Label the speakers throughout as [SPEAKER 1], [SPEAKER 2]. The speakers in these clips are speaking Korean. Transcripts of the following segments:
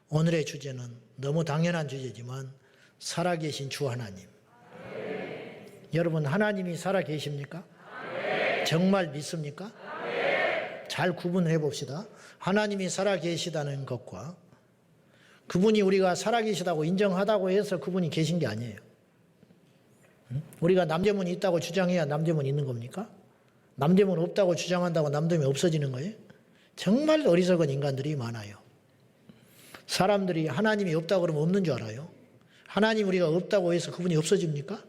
[SPEAKER 1] 오늘의 주제는 너무 당연한 주제지만 살아계신 주 하나님. 여러분, 하나님이 살아계십니까? 정말 믿습니까? 잘 구분해 봅시다. 하나님이 살아계시다는 것과 그분이 우리가 살아계시다고 인정하다고 해서 그분이 계신 게 아니에요. 우리가 남대문이 있다고 주장해야 남대문이 있는 겁니까? 남대문 없다고 주장한다고 남대문이 없어지는 거예요? 정말 어리석은 인간들이 많아요. 사람들이 하나님이 없다고 그러면 없는 줄 알아요. 하나님 우리가 없다고 해서 그분이 없어집니까?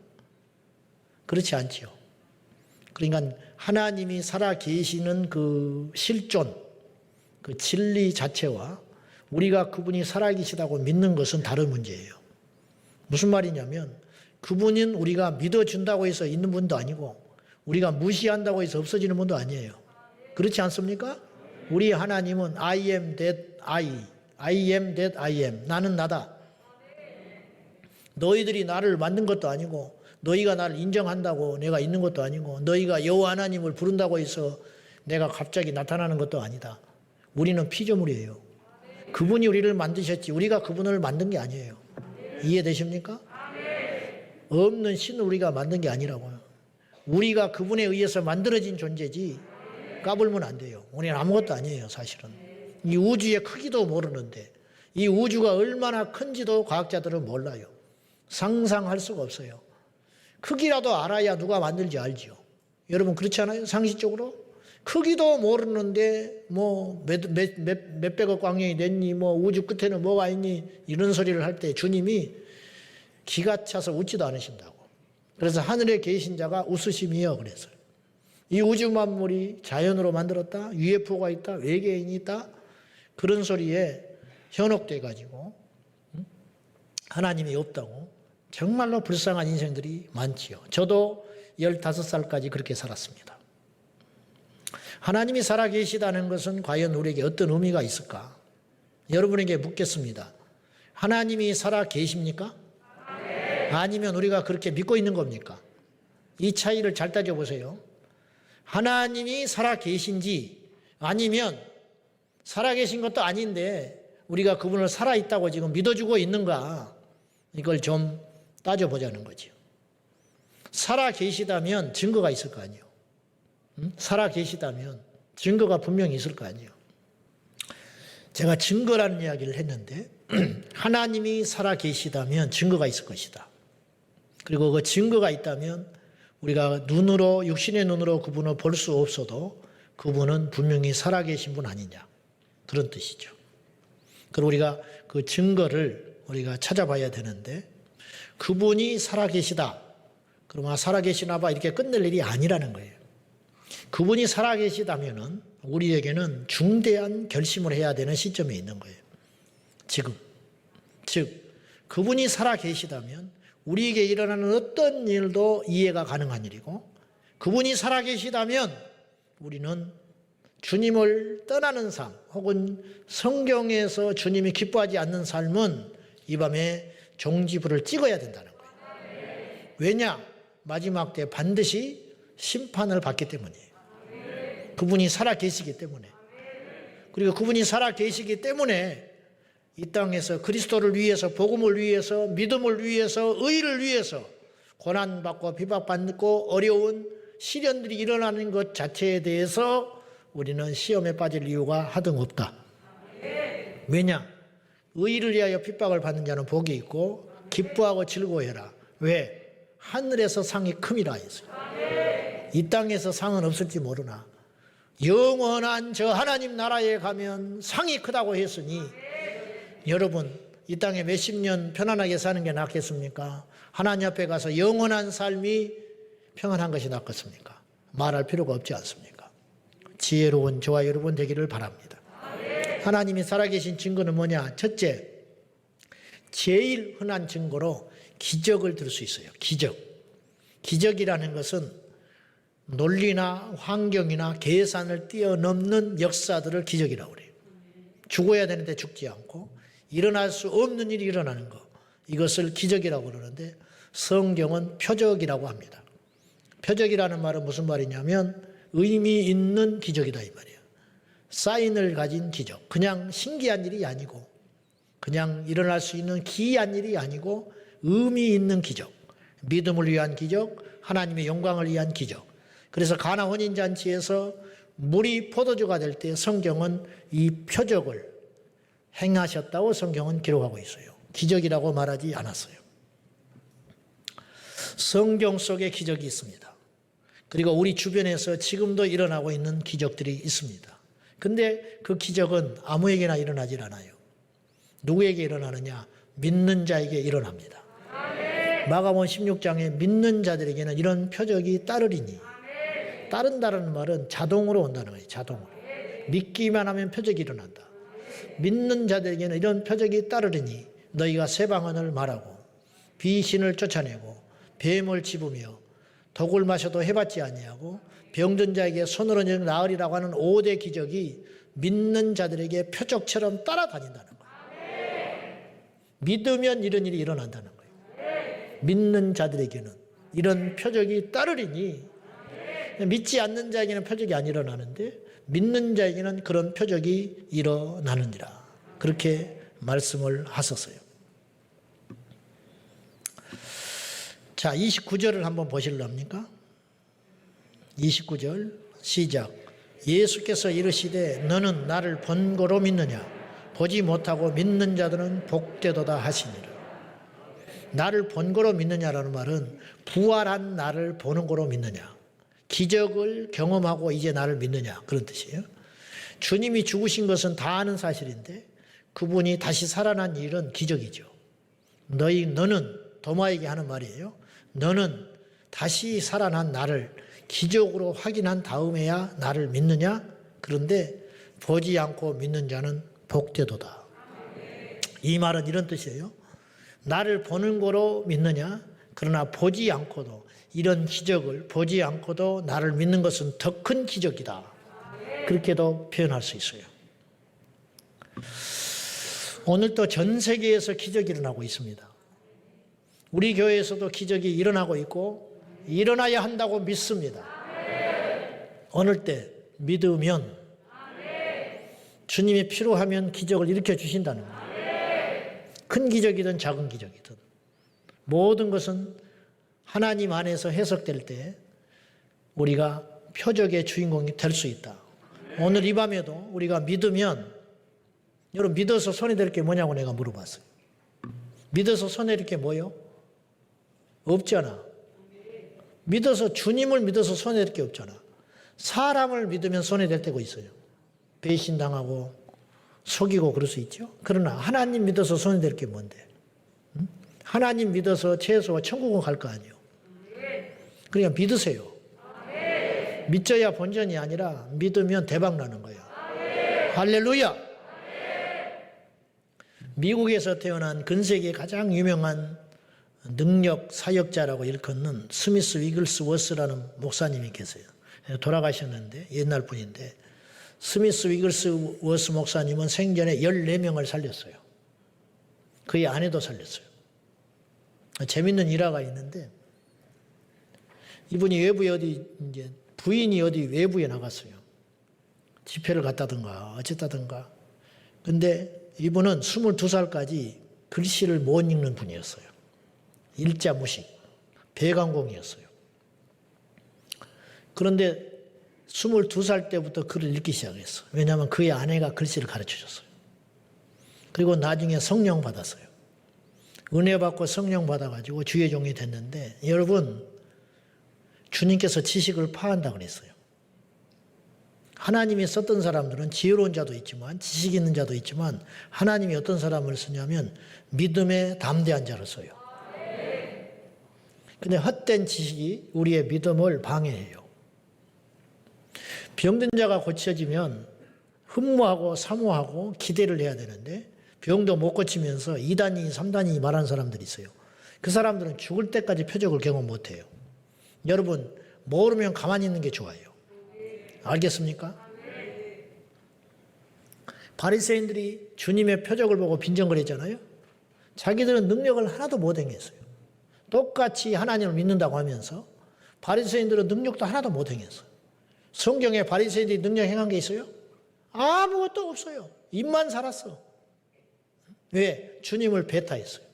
[SPEAKER 1] 그렇지 않지요. 그러니까 하나님이 살아계시는 그 실존, 그 진리 자체와 우리가 그분이 살아계시다고 믿는 것은 다른 문제예요. 무슨 말이냐면 그분은 우리가 믿어준다고 해서 있는 분도 아니고 우리가 무시한다고 해서 없어지는 분도 아니에요. 그렇지 않습니까? 우리 하나님은 I am that I am that I am. 나는 나다. 너희들이 나를 만든 것도 아니고 너희가 나를 인정한다고 내가 있는 것도 아니고 너희가 여호와 하나님을 부른다고 해서 내가 갑자기 나타나는 것도 아니다. 우리는 피조물이에요. 그분이 우리를 만드셨지 우리가 그분을 만든 게 아니에요. 이해되십니까? 없는 신을 우리가 만든 게 아니라고요. 우리가 그분에 의해서 만들어진 존재지 까불면 안 돼요. 우리는 아무것도 아니에요. 사실은. 이 우주의 크기도 모르는데 이 우주가 얼마나 큰지도 과학자들은 몰라요. 상상할 수가 없어요. 크기라도 알아야 누가 만들지 알지요. 여러분 그렇지 않아요? 상식적으로? 크기도 모르는데 뭐 몇백억 광년이 됐니 뭐 우주 끝에는 뭐가 있니 이런 소리를 할 때 주님이 기가 차서 웃지도 않으신다고. 그래서 하늘에 계신 자가 웃으심이요 그래서 이 우주 만물이 자연으로 만들었다 UFO가 있다 외계인이 있다 그런 소리에 현혹돼 가지고 하나님이 없다고 정말로 불쌍한 인생들이 많지요. 저도 15살까지 그렇게 살았습니다. 하나님이 살아계시다는 것은 과연 우리에게 어떤 의미가 있을까? 여러분에게 묻겠습니다. 하나님이 살아계십니까? 아니면 우리가 그렇게 믿고 있는 겁니까? 이 차이를 잘 따져보세요. 하나님이 살아계신지 아니면 살아계신 것도 아닌데 우리가 그분을 살아있다고 지금 믿어주고 있는가 이걸 좀 따져보자는 거죠. 살아계시다면 증거가 있을 거 아니에요. 살아계시다면 증거가 분명히 있을 거 아니에요. 제가 증거라는 이야기를 했는데 하나님이 살아계시다면 증거가 있을 것이다. 그리고 그 증거가 있다면 우리가 눈으로 육신의 눈으로 그분을 볼 수 없어도 그분은 분명히 살아계신 분 아니냐 그런 뜻이죠. 그리고 우리가 그 증거를 우리가 찾아봐야 되는데 그분이 살아계시다. 그러면 살아계시나 봐 이렇게 끝낼 일이 아니라는 거예요. 그분이 살아계시다면은 우리에게는 중대한 결심을 해야 되는 시점에 있는 거예요. 지금. 즉 그분이 살아계시다면 우리에게 일어나는 어떤 일도 이해가 가능한 일이고 그분이 살아계시다면 우리는 주님을 떠나는 삶 혹은 성경에서 주님이 기뻐하지 않는 삶은 이 밤에 종지부를 찍어야 된다는 거예요. 왜냐? 마지막 때 반드시 심판을 받기 때문이에요. 그분이 살아계시기 때문에. 그리고 그분이 살아계시기 때문에 이 땅에서 그리스도를 위해서 복음을 위해서 믿음을 위해서 의를 위해서 고난받고 비박받고 어려운 시련들이 일어나는 것 자체에 대해서 우리는 시험에 빠질 이유가 하등없다. 왜냐? 의를 위하여 핍박을 받는 자는 복이 있고 기뻐하고 즐거워해라. 왜? 하늘에서 상이 큼이라 했어요. 이 땅에서 상은 없을지 모르나 영원한 저 하나님 나라에 가면 상이 크다고 했으니 여러분 이 땅에 몇십 년 편안하게 사는 게 낫겠습니까? 하나님 앞에 가서 영원한 삶이 평안한 것이 낫겠습니까? 말할 필요가 없지 않습니까? 지혜로운 저와 여러분 되기를 바랍니다. 하나님이 살아계신 증거는 뭐냐? 첫째, 제일 흔한 증거로 기적을 들 수 있어요. 기적. 기적이라는 것은 논리나 환경이나 계산을 뛰어넘는 역사들을 기적이라고 그래요. 죽어야 되는데 죽지 않고 일어날 수 없는 일이 일어나는 것. 이것을 기적이라고 그러는데 성경은 표적이라고 합니다. 표적이라는 말은 무슨 말이냐면 의미 있는 기적이다 이 말이에요. 사인을 가진 기적. 그냥 신기한 일이 아니고 그냥 일어날 수 있는 기이한 일이 아니고 의미 있는 기적, 믿음을 위한 기적, 하나님의 영광을 위한 기적. 그래서 가나 혼인잔치에서 물이 포도주가 될 때 성경은 이 표적을 행하셨다고 성경은 기록하고 있어요. 기적이라고 말하지 않았어요. 성경 속에 기적이 있습니다. 그리고 우리 주변에서 지금도 일어나고 있는 기적들이 있습니다. 근데 그 기적은 아무에게나 일어나질 않아요. 누구에게 일어나느냐? 믿는 자에게 일어납니다. 마가복음 16장에 믿는 자들에게는 이런 표적이 따르리니, 따른다는 말은 자동으로 온다는 거예요. 자동으로. 믿기만 하면 표적이 일어난다. 믿는 자들에게는 이런 표적이 따르리니 너희가 새 방언을 말하고 귀신을 쫓아내고 뱀을 집으며 독을 마셔도 해받지 아니하고 병든 자에게 손을 얹으면 나으리라고 하는 5대 기적이 믿는 자들에게 표적처럼 따라다닌다는 거예요. 믿으면 이런 일이 일어난다는 거예요. 믿는 자들에게는 이런 표적이 따르리니, 믿지 않는 자에게는 표적이 안 일어나는데 믿는 자에게는 그런 표적이 일어나느니라. 그렇게 말씀을 하셨어요. 자, 29절을 한번 보실랍니까? 29절 시작. 예수께서 이르시되 너는 나를 본고로 믿느냐? 보지 못하고 믿는 자들은 복되도다 하시니라. 나를 본고로 믿느냐라는 말은 부활한 나를 보는 거로 믿느냐? 기적을 경험하고 이제 나를 믿느냐, 그런 뜻이에요. 주님이 죽으신 것은 다 아는 사실인데 그분이 다시 살아난 일은 기적이죠. 너는 도마에게 하는 말이에요. 너는 다시 살아난 나를 기적으로 확인한 다음에야 나를 믿느냐? 그런데 보지 않고 믿는 자는 복되도다. 이 말은 이런 뜻이에요. 나를 보는 거로 믿느냐? 그러나 보지 않고도, 이런 기적을 보지 않고도 나를 믿는 것은 더 큰 기적이다. 그렇게도 표현할 수 있어요. 오늘 또 전 세계에서 기적이 일어나고 있습니다. 우리 교회에서도 기적이 일어나고 있고 일어나야 한다고 믿습니다. 어느 때 믿으면 주님이 필요하면 기적을 일으켜 주신다는 거예요. 큰 기적이든 작은 기적이든 모든 것은 하나님 안에서 해석될 때 우리가 표적의 주인공이 될 수 있다. 오늘 이 밤에도 우리가 믿으면, 여러분 믿어서 손해될 게 뭐냐고 내가 물어봤어요. 믿어서 손해될 게 뭐요? 없잖아. 믿어서, 주님을 믿어서 손해될 게 없잖아. 사람을 믿으면 손해될 때가 있어요. 배신당하고 속이고 그럴 수 있죠. 그러나 하나님 믿어서 손해될 게 뭔데? 하나님 믿어서 최소한 천국은 갈 거 아니에요. 그러니까 믿으세요. 믿져야 본전이 아니라 믿으면 대박 나는 거예요. 할렐루야. 미국에서 태어난 근세기의 가장 유명한 능력 사역자라고 일컫는 스미스 위글스워스라는 목사님이 계세요. 돌아가셨는데, 옛날 분인데, 스미스 위글스워스 목사님은 생전에 14명을 살렸어요. 그의 아내도 살렸어요. 재밌는 일화가 있는데, 이분이 외부에 이제 부인이 어디 외부에 나갔어요. 집회를 갔다든가 어쨌다든가. 근데 이분은 22살까지 글씨를 못 읽는 분이었어요. 일자무식, 배강공이었어요. 그런데 22살 때부터 글을 읽기 시작했어요. 왜냐하면 그의 아내가 글씨를 가르쳐줬어요. 그리고 나중에 성령 받았어요. 은혜 받고 성령 받아가지고 주의 종이 됐는데, 여러분 주님께서 지식을 파한다 그랬어요. 하나님이 썼던 사람들은 지혜로운 자도 있지만 지식 있는 자도 있지만 하나님이 어떤 사람을 쓰냐면 믿음에 담대한 자를 써요. 근데 헛된 지식이 우리의 믿음을 방해해요. 병든 자가 고쳐지면 흠모하고 사모하고 기대를 해야 되는데 병도 못 고치면서 2단이 3단이 말하는 사람들이 있어요. 그 사람들은 죽을 때까지 표적을 경험 못해요. 여러분 모르면 가만히 있는 게 좋아요. 알겠습니까? 바리새인들이 주님의 표적을 보고 빈정거렸잖아요. 자기들은 능력을 하나도 못 행했어요. 똑같이 하나님을 믿는다고 하면서 바리새인들은 능력도 하나도 못 행했어요. 성경에 바리새인들이 능력 행한 게 있어요? 아무것도 없어요. 입만 살았어. 왜? 주님을 배타했어요.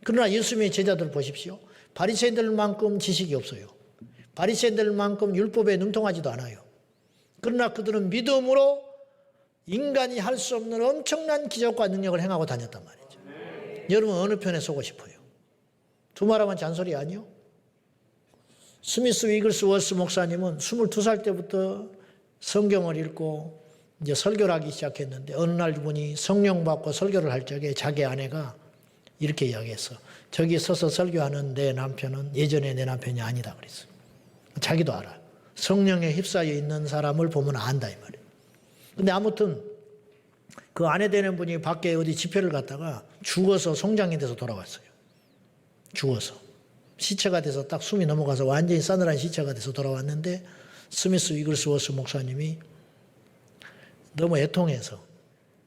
[SPEAKER 1] 그러나 예수님의 제자들 보십시오. 바리새인들만큼 지식이 없어요. 바리새인들만큼 율법에 능통하지도 않아요. 그러나 그들은 믿음으로 인간이 할 수 없는 엄청난 기적과 능력을 행하고 다녔단 말이죠. 여러분 어느 편에 서고 싶어요? 두말하면 잔소리 아니요? 스미스 위글스워스 목사님은 22살 때부터 성경을 읽고 이제 설교를 하기 시작했는데 어느 날 분이 성령 받고 설교를 할 적에 자기 아내가 이렇게 이야기했어. 저기 서서 설교하는 내 남편은 예전에 내 남편이 아니다 그랬어요. 자기도 알아. 성령에 휩싸여 있는 사람을 보면 안다 이 말이에요. 근데 아무튼 그 아내 되는 분이 밖에 어디 집회를 갔다가 죽어서 송장이 돼서 돌아왔어요. 죽어서. 시체가 돼서 딱 숨이 넘어가서 완전히 싸늘한 시체가 돼서 돌아왔는데 스미스 위글스워스 목사님이 너무 애통해서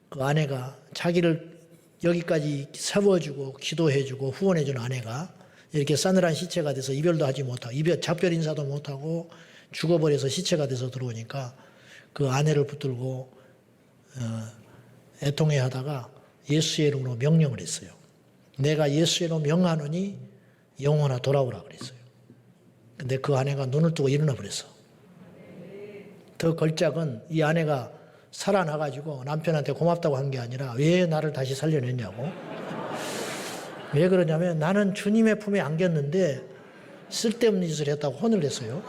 [SPEAKER 1] 그 아내가 자기를 여기까지 세워주고 기도해주고 후원해준 아내가 이렇게 싸늘한 시체가 돼서 이별도 하지 못하고 작별 인사도 못하고 죽어버려서 시체가 돼서 들어오니까 그 아내를 붙들고 애통해 하다가 예수의 이름으로 명령을 했어요. 내가 예수의 이름으로 명하노니 영혼아 돌아오라 그랬어요. 근데 그 아내가 눈을 뜨고 일어나 버렸어. 더 걸작은 이 아내가 살아나가지고 남편한테 고맙다고 한 게 아니라 왜 나를 다시 살려냈냐고. 왜 그러냐면 나는 주님의 품에 안겼는데 쓸데없는 짓을 했다고 혼을 냈어요.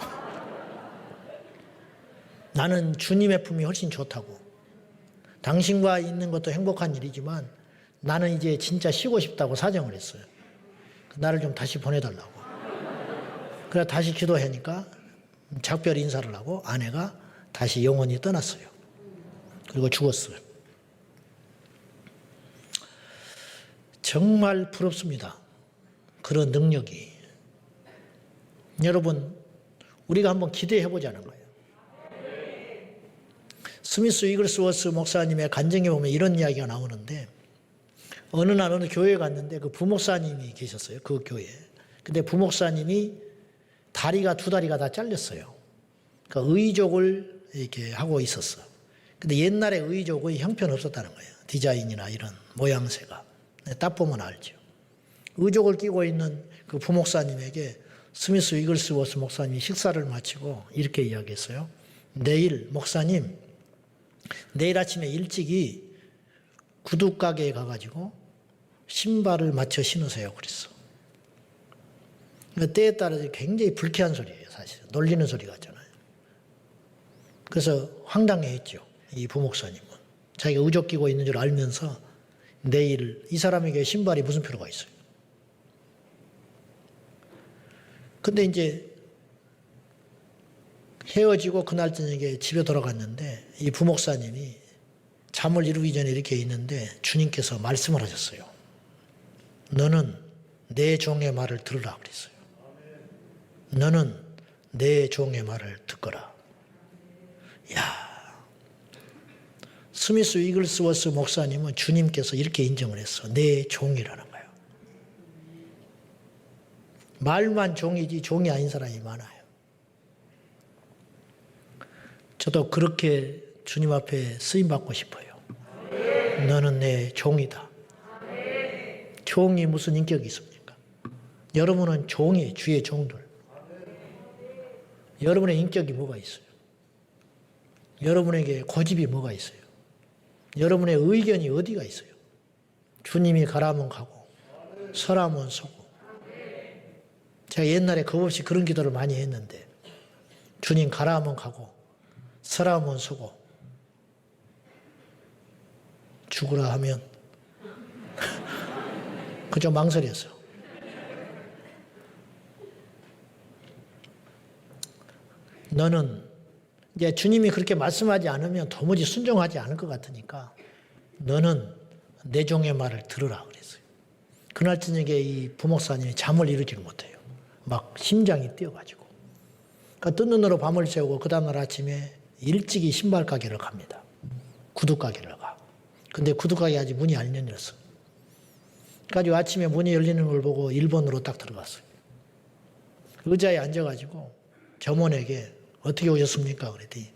[SPEAKER 1] 나는 주님의 품이 훨씬 좋다고. 당신과 있는 것도 행복한 일이지만 나는 이제 진짜 쉬고 싶다고 사정을 했어요. 나를 좀 다시 보내달라고. 그래 다시 기도하니까 작별 인사를 하고 아내가 다시 영원히 떠났어요. 그리고 죽었어요. 정말 부럽습니다. 그런 능력이. 여러분 우리가 한번 기대해 보자는 거예요. 스미스 위글스워스 목사님의 간증에 보면 이런 이야기가 나오는데 어느 날 어느 교회에 갔는데 그 부목사님이 계셨어요. 그 교회에. 근데 부목사님이 다리가 두 다리가 다 잘렸어요. 그러니까 의족을 이렇게 하고 있었어. 근데 옛날에 의족의 형편 없었다는 거예요. 디자인이나 이런 모양새가. 딱 보면 알죠. 의족을 끼고 있는 그 부목사님에게 스미스 위글스워스 목사님이 식사를 마치고 이렇게 이야기했어요. 내일 목사님 내일 아침에 일찍이 구두가게에 가가지고 신발을 맞춰 신으세요 그랬어. 그러니까 때에 따라서 굉장히 불쾌한 소리예요. 사실 놀리는 소리 같잖아요. 그래서 황당해했죠. 이 부목사님은 자기가 의족 끼고 있는 줄 알면서 내일 이 사람에게 신발이 무슨 필요가 있어요. 근데 이제 헤어지고 그날 저녁에 집에 돌아갔는데 이 부목사님이 잠을 이루기 전에 이렇게 있는데 주님께서 말씀을 하셨어요. 너는 내 종의 말을 들으라 그랬어요. 너는 내 종의 말을 듣거라. 야, 스미스 위글스워스 목사님은 주님께서 이렇게 인정을 했어. 내 종이라는 거예요. 말만 종이지 종이 아닌 사람이 많아요. 저도 그렇게 주님 앞에 쓰임받고 싶어요. 너는 내 종이다. 종이 무슨 인격이 있습니까? 여러분은 종이에요. 주의 종들. 여러분의 인격이 뭐가 있어요? 여러분에게 고집이 뭐가 있어요? 여러분의 의견이 어디가 있어요? 주님이 가라면 가고 서라면 서고. 제가 옛날에 겁없이 그런 기도를 많이 했는데 주님 가라면 가고 서라면 서고 죽으라 하면 그저 망설였어요. 너는 이제 주님이 그렇게 말씀하지 않으면 도무지 순종하지 않을 것 같으니까 너는 내 종의 말을 들으라 그랬어요. 그날 저녁에 이 부목사님이 잠을 이루지를 못해요. 막 심장이 뛰어가지고. 그러니까 뜬 눈으로 밤을 새우고 그 다음날 아침에 일찍이 신발 가게를 갑니다. 구두 가게를 가. 근데 구두 가게 아직 문이 안 열렸어. 그래가지고 아침에 문이 열리는 걸 보고 1번으로 딱 들어갔어요. 의자에 앉아가지고 점원에게 어떻게 오셨습니까? 그랬더니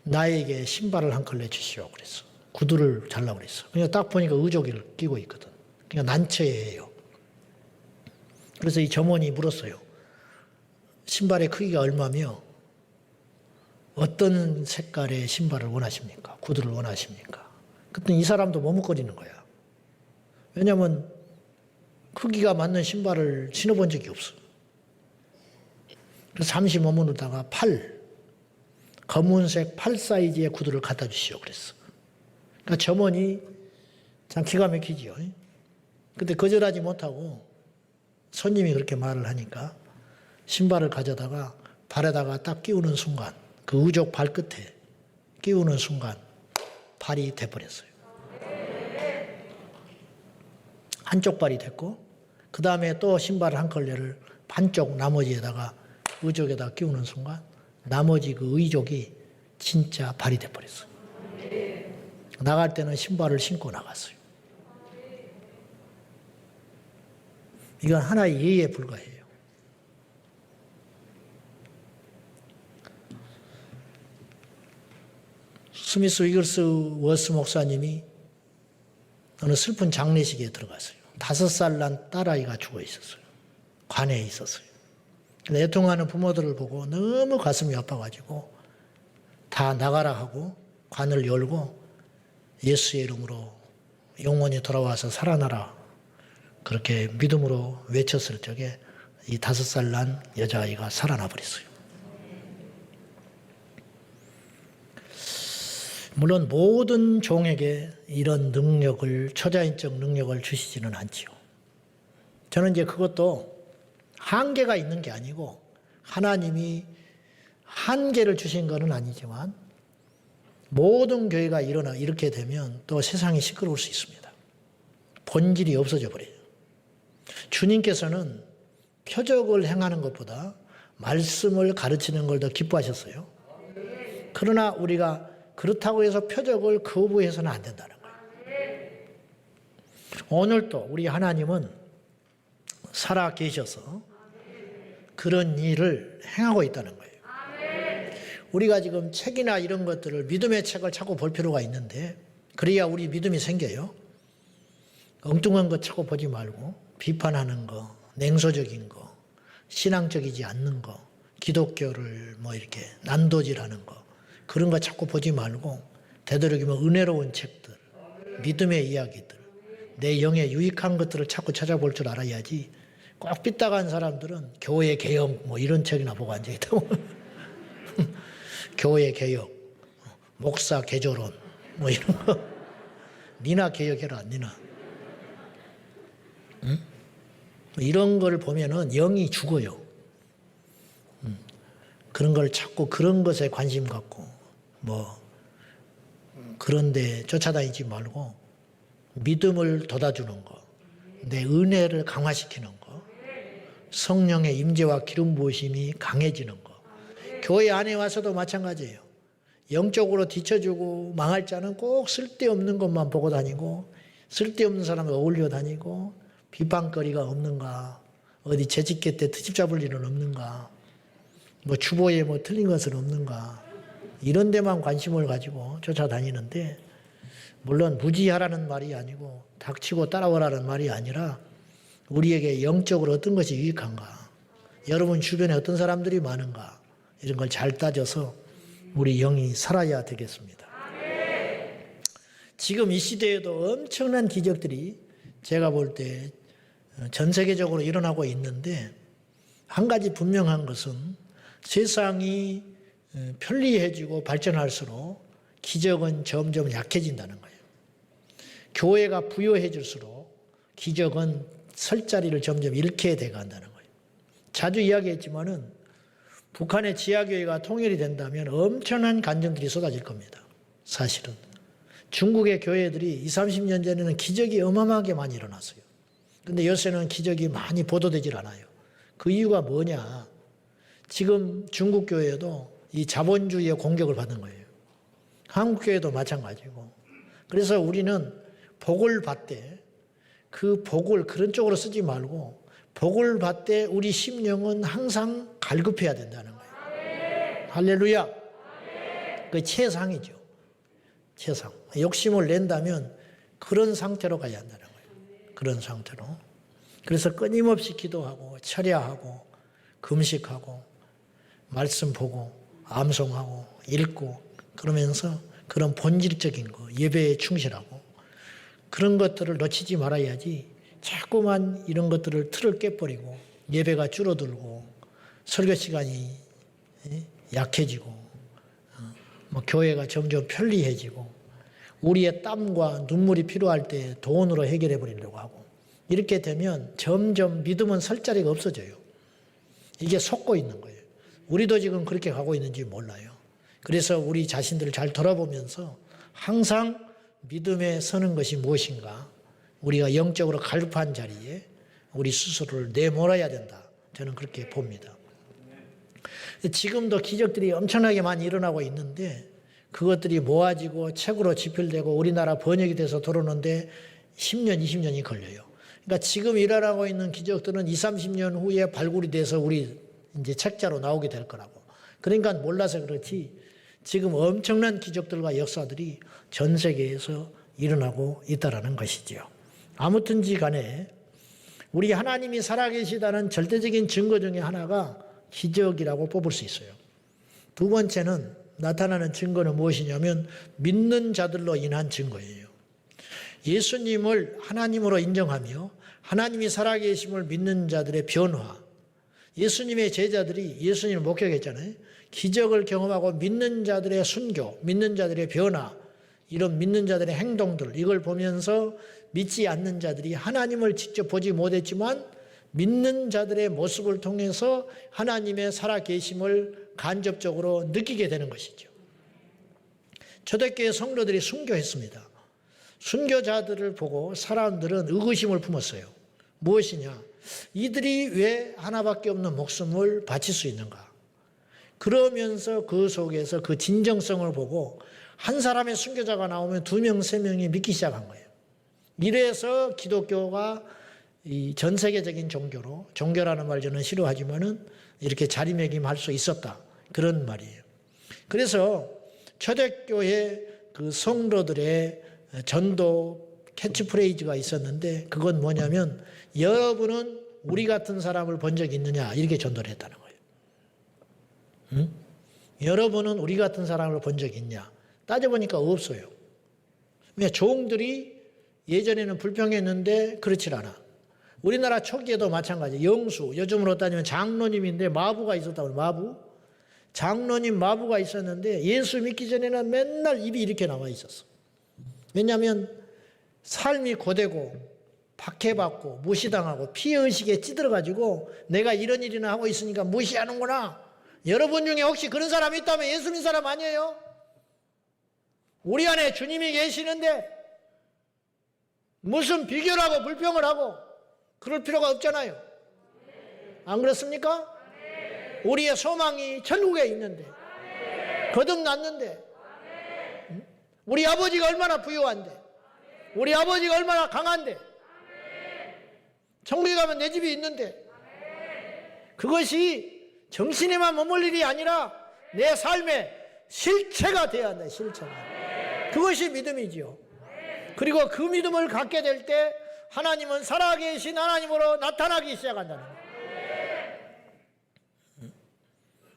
[SPEAKER 1] 나에게 신발을 한 컬레 주시오 그랬어. 구두를 잘라고 그랬어. 그냥 딱 보니까 의족이를 끼고 있거든. 그냥 난처해요. 그래서 이 점원이 물었어요. 신발의 크기가 얼마며 어떤 색깔의 신발을 원하십니까? 구두를 원하십니까? 그랬더니 이 사람도 머뭇거리는 거야. 왜냐하면 크기가 맞는 신발을 신어본 적이 없어. 그래서 잠시 머무르다가 검은색 8 사이즈의 구두를 갖다 주시오 그랬어. 그러니까 점원이 참 기가 막히지요. 근데 거절하지 못하고 손님이 그렇게 말을 하니까 신발을 가져다가 발에다가 딱 끼우는 순간, 그 의족 발끝에 끼우는 순간 발이 돼버렸어요. 한쪽 발이 됐고, 그 다음에 또 신발 한 컬레를 반쪽 나머지에다가 의족에다 끼우는 순간 나머지 그 의족이 진짜 발이 돼버렸어요. 나갈 때는 신발을 신고 나갔어요. 이건 하나의 예에 불과해요. 스미스 위글스 워스 목사님이 어느 슬픈 장례식에 들어갔어요. 5살 난 딸아이가 죽어 있었어요. 관에 있었어요. 애통하는 부모들을 보고 너무 가슴이 아파가지고 다 나가라 하고 관을 열고 예수의 이름으로 영혼이 돌아와서 살아나라 그렇게 믿음으로 외쳤을 적에 이 5살 난 여자아이가 살아나 버렸어요. 물론 모든 종에게 이런 능력을, 초자연적 능력을 주시지는 않지요. 저는 이제 그것도 한계가 있는 게 아니고 하나님이 한계를 주신 것은 아니지만 모든 교회가 이렇게 되면 또 세상이 시끄러울 수 있습니다. 본질이 없어져 버려요. 주님께서는 표적을 행하는 것보다 말씀을 가르치는 걸 더 기뻐하셨어요. 그러나 우리가 그렇다고 해서 표적을 거부해서는 안 된다는 거예요. 오늘도 우리 하나님은 살아 계셔서 그런 일을 행하고 있다는 거예요. 우리가 지금 책이나 이런 것들을 믿음의 책을 자꾸 볼 필요가 있는데 그래야 우리 믿음이 생겨요. 엉뚱한 거 자꾸 보지 말고 비판하는 거, 냉소적인 거, 신앙적이지 않는 거, 기독교를 이렇게 난도질하는 거 그런 거 자꾸 보지 말고 되도록이면 은혜로운 책들, 믿음의 이야기들, 내 영에 유익한 것들을 자꾸 찾아볼 줄 알아야지 꼭 삐딱한 사람들은 교회 개혁 이런 책이나 보고 앉아있다고 교회 개혁, 목사 개조론 이런 거 니나 개혁해라 니나 응? 이런 걸 보면은 영이 죽어요. 그런 걸 찾고 그런 것에 관심 갖고 그런데 쫓아다니지 말고 믿음을 돋아주는 거, 내 은혜를 강화시키는 거, 성령의 임재와 기름 부으심이 강해지는 거. 교회 안에 와서도 마찬가지예요. 영적으로 뒤처지고 망할 자는 꼭 쓸데없는 것만 보고 다니고 쓸데없는 사람과 어울려 다니고 비방거리가 없는가, 어디 재직회 때 트집 잡을 일은 없는가, 주보에 틀린 것은 없는가, 이런 데만 관심을 가지고 쫓아다니는데, 물론 무지하라는 말이 아니고 닥치고 따라오라는 말이 아니라 우리에게 영적으로 어떤 것이 유익한가, 여러분 주변에 어떤 사람들이 많은가, 이런 걸 잘 따져서 우리 영이 살아야 되겠습니다. 지금 이 시대에도 엄청난 기적들이 제가 볼 때 전 세계적으로 일어나고 있는데, 한 가지 분명한 것은 세상이 편리해지고 발전할수록 기적은 점점 약해진다는 거예요. 교회가 부유해질수록 기적은 설 자리를 점점 잃게 돼간다는 거예요. 자주 이야기했지만은 북한의 지하교회가 통일이 된다면 엄청난 간증들이 쏟아질 겁니다. 사실은. 중국의 교회들이 20, 30년 전에는 기적이 어마어마하게 많이 일어났어요. 근데 요새는 기적이 많이 보도되질 않아요. 그 이유가 뭐냐? 지금 중국 교회도 이 자본주의의 공격을 받는 거예요. 한국 교회도 마찬가지고. 그래서 우리는 복을 받되 그 복을 그런 쪽으로 쓰지 말고 복을 받되 우리 심령은 항상 갈급해야 된다는 거예요. 할렐루야. 그 최상이죠. 최상. 욕심을 낸다면 그런 상태로 가야 한다는 거예요. 그런 상태로. 그래서 끊임없이 기도하고 철야하고 금식하고 말씀 보고 암송하고 읽고 그러면서 그런 본질적인 거, 예배에 충실하고 그런 것들을 놓치지 말아야지 자꾸만 이런 것들을 틀을 깨버리고 예배가 줄어들고 설교 시간이 약해지고 뭐 교회가 점점 편리해지고 우리의 땀과 눈물이 필요할 때 돈으로 해결해 버리려고 하고 이렇게 되면 점점 믿음은 설 자리가 없어져요. 이게 속고 있는 거예요. 우리도 지금 그렇게 가고 있는지 몰라요. 그래서 우리 자신들을 잘 돌아보면서 항상 믿음에 서는 것이 무엇인가, 우리가 영적으로 갈급한 자리에 우리 스스로를 내몰아야 된다. 저는 그렇게 봅니다. 지금도 기적들이 엄청나게 많이 일어나고 있는데 그것들이 모아지고 책으로 집필되고 우리나라 번역이 돼서 들어오는데 10년, 20년이 걸려요. 그러니까 지금 일어나고 있는 기적들은 20, 30년 후에 발굴이 돼서 우리 이제 책자로 나오게 될 거라고. 그러니까 몰라서 그렇지 지금 엄청난 기적들과 역사들이 전 세계에서 일어나고 있다는 것이죠. 아무튼지 간에 우리 하나님이 살아계시다는 절대적인 증거 중에 하나가 기적이라고 뽑을 수 있어요. 두 번째는 나타나는 증거는 무엇이냐면 믿는 자들로 인한 증거예요. 예수님을 하나님으로 인정하며 하나님이 살아계심을 믿는 자들의 변화. 예수님의 제자들이 예수님을 목격했잖아요. 기적을 경험하고 믿는 자들의 순교, 믿는 자들의 변화, 이런 믿는 자들의 행동들, 이걸 보면서 믿지 않는 자들이 하나님을 직접 보지 못했지만 믿는 자들의 모습을 통해서 하나님의 살아계심을 간접적으로 느끼게 되는 것이죠. 초대교회 성도들이 순교했습니다. 순교자들을 보고 사람들은 의구심을 품었어요. 무엇이냐? 이들이 왜 하나밖에 없는 목숨을 바칠 수 있는가? 그러면서 그 속에서 그 진정성을 보고 한 사람의 순교자가 나오면 2명, 3명이 믿기 시작한 거예요. 이래서 기독교가 이 전 세계적인 종교로, 종교라는 말 저는 싫어하지만은 이렇게 자리매김할 수 있었다. 그런 말이에요. 그래서 초대교회 그 성도들의 전도 캐치프레이즈가 있었는데 그건 뭐냐면 여러분은 우리 같은 사람을 본 적이 있느냐 이렇게 전도를 했다는 거예요. 응? 여러분은 우리 같은 사람을 본 적이 있냐? 따져보니까 없어요. 왜? 종들이 예전에는 불평했는데 그렇지 않아. 우리나라 초기에도 마찬가지. 영수, 요즘으로 따지면 장로님인데 마부가 있었다고. 마부. 장로님 마부가 있었는데 예수 믿기 전에는 맨날 입이 이렇게 나와 있었어. 왜냐하면 삶이 고되고 박해받고 무시당하고 피해의식에 찌들어가지고 내가 이런 일이나 하고 있으니까 무시하는구나. 여러분 중에 혹시 그런 사람이 있다면 예수 믿는 사람 아니에요? 우리 안에 주님이 계시는데 무슨 비교를 하고 불평을 하고 그럴 필요가 없잖아요. 안 그렇습니까? 우리의 소망이 천국에 있는데 거듭났는데 우리 아버지가 얼마나 부유한데 우리 아버지가 얼마나 강한데 천국에 가면 내 집이 있는데 그것이 정신에만 머물 일이 아니라 내 삶의 실체가 돼야 한다. 실체가. 그것이 믿음이지요. 그리고 그 믿음을 갖게 될 때 하나님은 살아계신 하나님으로 나타나기 시작한다는 거예요.